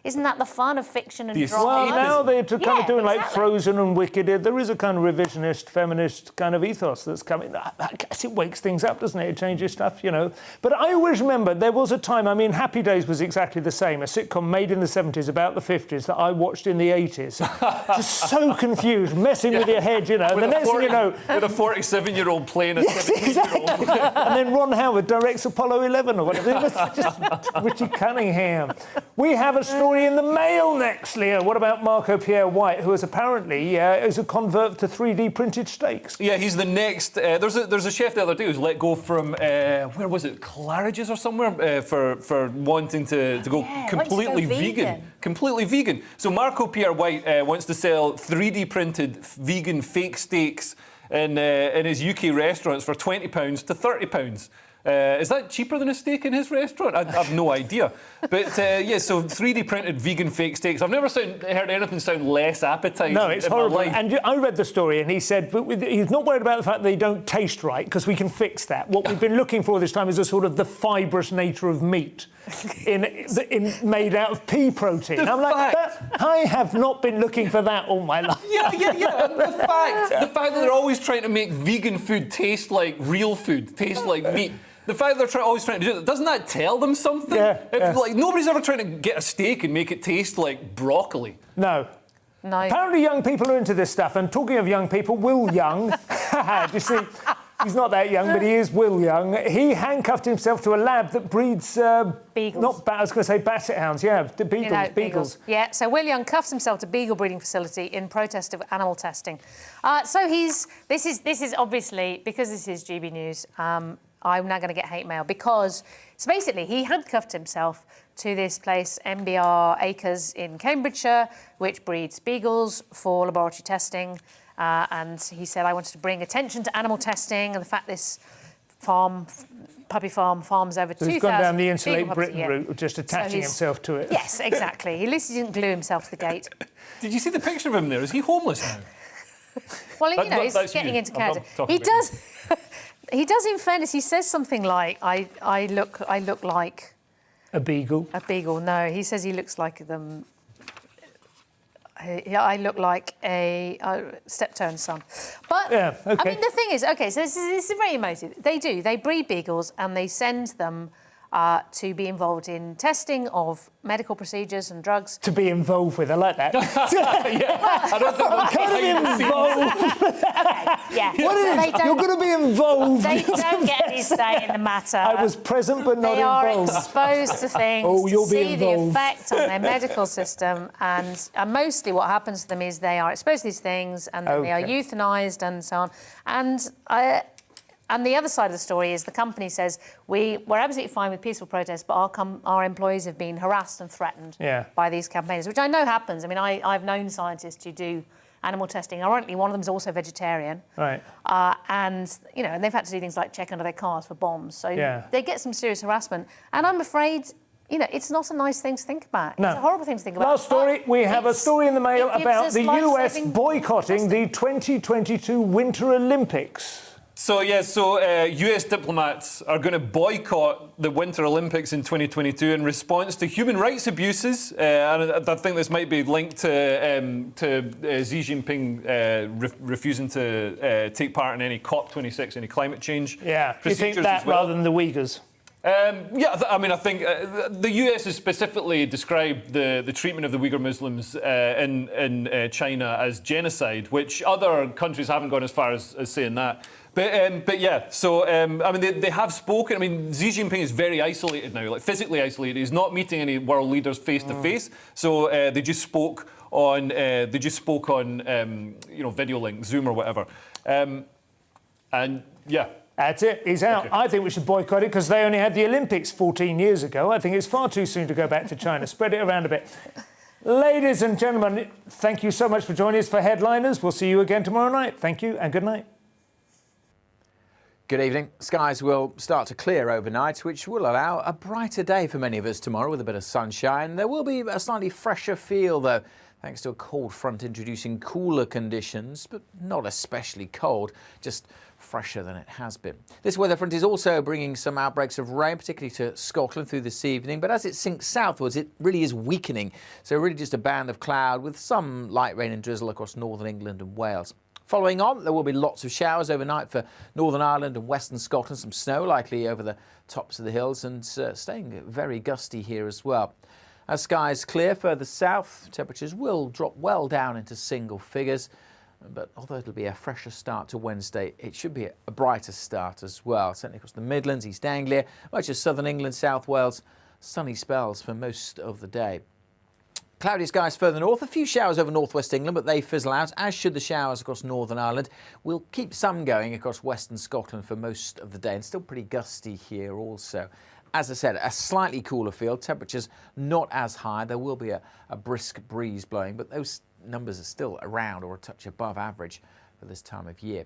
Isn't that the fun of fiction and drama? Well, now they're kind of doing like Frozen and Wicked. There is a kind of revisionist, feminist kind of ethos that's coming. I guess it wakes things up, doesn't it? It changes stuff, you know. But I always remember there was a time, I mean, Happy Days was exactly the same, a sitcom made in the 70s about the 50s that I watched in the 80s. Just so confused, messing with your head, you know. With the next thing you know... With a 47-year-old playing a 17-year-old. Exactly. And then Ron Howard directs Apollo 11 or whatever. It was just Richie Cunningham. We have a story in the Mail next, Leah. What about Marco Pierre White, who is apparently is a convert to 3D printed steaks? Yeah, he's the next. There's a chef the other day who was let go from where was it, Claridge's or somewhere for wanting to go completely vegan. Completely vegan. So Marco Pierre White wants to sell 3D printed vegan fake steaks in his UK restaurants for £20 to £30. Is that cheaper than a steak in his restaurant? I have no idea. But so 3D printed vegan fake steaks. I've never heard anything sound less appetizing. No, it's horrible. And I read the story, and he said he's not worried about the fact that they don't taste right, because we can fix that. What we've been looking for this time is a sort of the fibrous nature of meat made out of pea protein. I'm like, I have not been looking for that all my life. Yeah. And the fact that they're always trying to make vegan food taste like real food, taste like meat. The fact that they're always trying to do that, doesn't that tell them something? Like, nobody's ever trying to get a steak and make it taste like broccoli. No. Apparently young people are into this stuff. And talking of young people, Will Young, do you see, he's not that young, but he is Will Young. He handcuffed himself to a lab that breeds... beagles. I was going to say basset hounds, the beagles. Beagles. Yeah, so Will Young cuffs himself to beagle breeding facility in protest of animal testing. This is obviously, because this is GB News, I'm now going to get hate mail because, so basically, he handcuffed himself to this place, MBR Acres in Cambridgeshire, which breeds beagles for laboratory testing. And he said, I wanted to bring attention to animal testing and the fact this puppy farms over 2,000... So he's gone down the Insulate Britain route of just attaching himself to it. Yes, exactly. At least he didn't glue himself to the gate. Did you see the picture of him there? Is he homeless now? Well, he's getting into character. He does... He does, in fairness, he says something like, I look like... A beagle? A beagle, no. He says he looks like them... I look like a step-toed son. But, yeah, okay. I mean, the thing is, OK, so this is very emotive. They breed beagles and they send them to be involved in testing of medical procedures and drugs. To be involved with, I like that. I don't think involved. Yeah. What is it? You're going to be involved. They don't get any say in the matter. I was present but not involved. They are exposed to things, you'll be see involved. the effect on their medical system, and mostly what happens to them is they are exposed to these things, and then they are euthanised and so on. And the other side of the story is the company says, we're absolutely fine with peaceful protests, but our employees have been harassed and threatened by these campaigners, which I know happens. I mean, I've known scientists who do animal testing. Ironically, one of them is also vegetarian. Right. And they've had to do things like check under their cars for bombs. So they get some serious harassment. And I'm afraid, it's not a nice thing to think about. No. It's a horrible thing to think about. Last story, we have a story in the Mail about the US boycotting the 2022 Winter Olympics. So US diplomats are going to boycott the Winter Olympics in 2022 in response to human rights abuses, and I think this might be linked to Xi Jinping refusing to take part in any COP26, any climate change. Yeah, you think that rather than the Uyghurs? I think the US has specifically described the treatment of the Uyghur Muslims in China as genocide, which other countries haven't gone as far as saying that. But yeah, so they have spoken. I mean, Xi Jinping is very isolated now, like physically isolated. He's not meeting any world leaders face to face. So they just spoke on video link, Zoom or whatever, and yeah. That's it. He's out. Okay. I think we should boycott it because they only had the Olympics 14 years ago. I think it's far too soon to go back to China. Spread it around a bit. Ladies and gentlemen, thank you so much for joining us for Headliners. We'll see you again tomorrow night. Thank you and good night. Good evening. Skies will start to clear overnight, which will allow a brighter day for many of us tomorrow with a bit of sunshine. There will be a slightly fresher feel, though, thanks to a cold front introducing cooler conditions, but not especially cold, just fresher than it has been. This weather front is also bringing some outbreaks of rain, particularly to Scotland through this evening, but as it sinks southwards, it really is weakening. So really just a band of cloud with some light rain and drizzle across northern England and Wales. Following on, there will be lots of showers overnight for Northern Ireland and Western Scotland, some snow likely over the tops of the hills and staying very gusty here as well. As skies clear further south, temperatures will drop well down into single figures. But although it'll be a fresher start to Wednesday, it should be a brighter start as well. Certainly across the Midlands, East Anglia, much of southern England, South Wales, sunny spells for most of the day. Cloudy skies further north, a few showers over northwest England, but they fizzle out, as should the showers across Northern Ireland. We'll keep some going across western Scotland for most of the day, and still pretty gusty here also. As I said, a slightly cooler feel, temperatures not as high. There will be a brisk breeze blowing, but those numbers are still around or a touch above average for this time of year.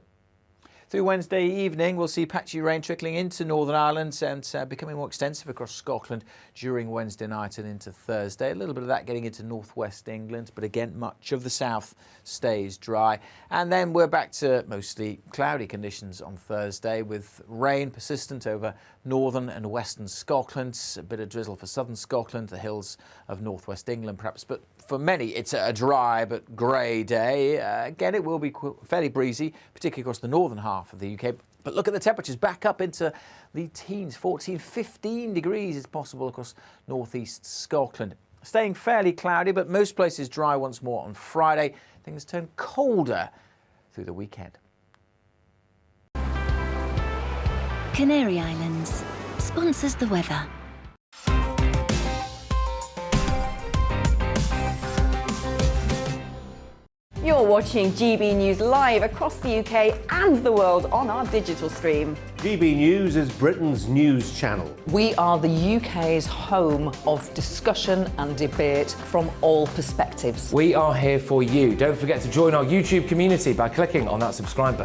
Through Wednesday evening, we'll see patchy rain trickling into Northern Ireland and becoming more extensive across Scotland during Wednesday night and into Thursday. A little bit of that getting into northwest England, but again, much of the south stays dry. And then we're back to mostly cloudy conditions on Thursday with rain persistent over northern and western Scotland, a bit of drizzle for southern Scotland, the hills of northwest England perhaps, but for many it's a dry but grey day. Again, it will be fairly breezy, particularly across the northern half of the UK. But look at the temperatures back up into the teens, 14, 15 degrees is possible across northeast Scotland. Staying fairly cloudy, but most places dry once more on Friday. Things turn colder through the weekend. Canary Islands sponsors the weather. You're watching GB News live across the UK and the world on our digital stream. GB News is Britain's news channel. We are the UK's home of discussion and debate from all perspectives. We are here for you. Don't forget to join our YouTube community by clicking on that subscribe button.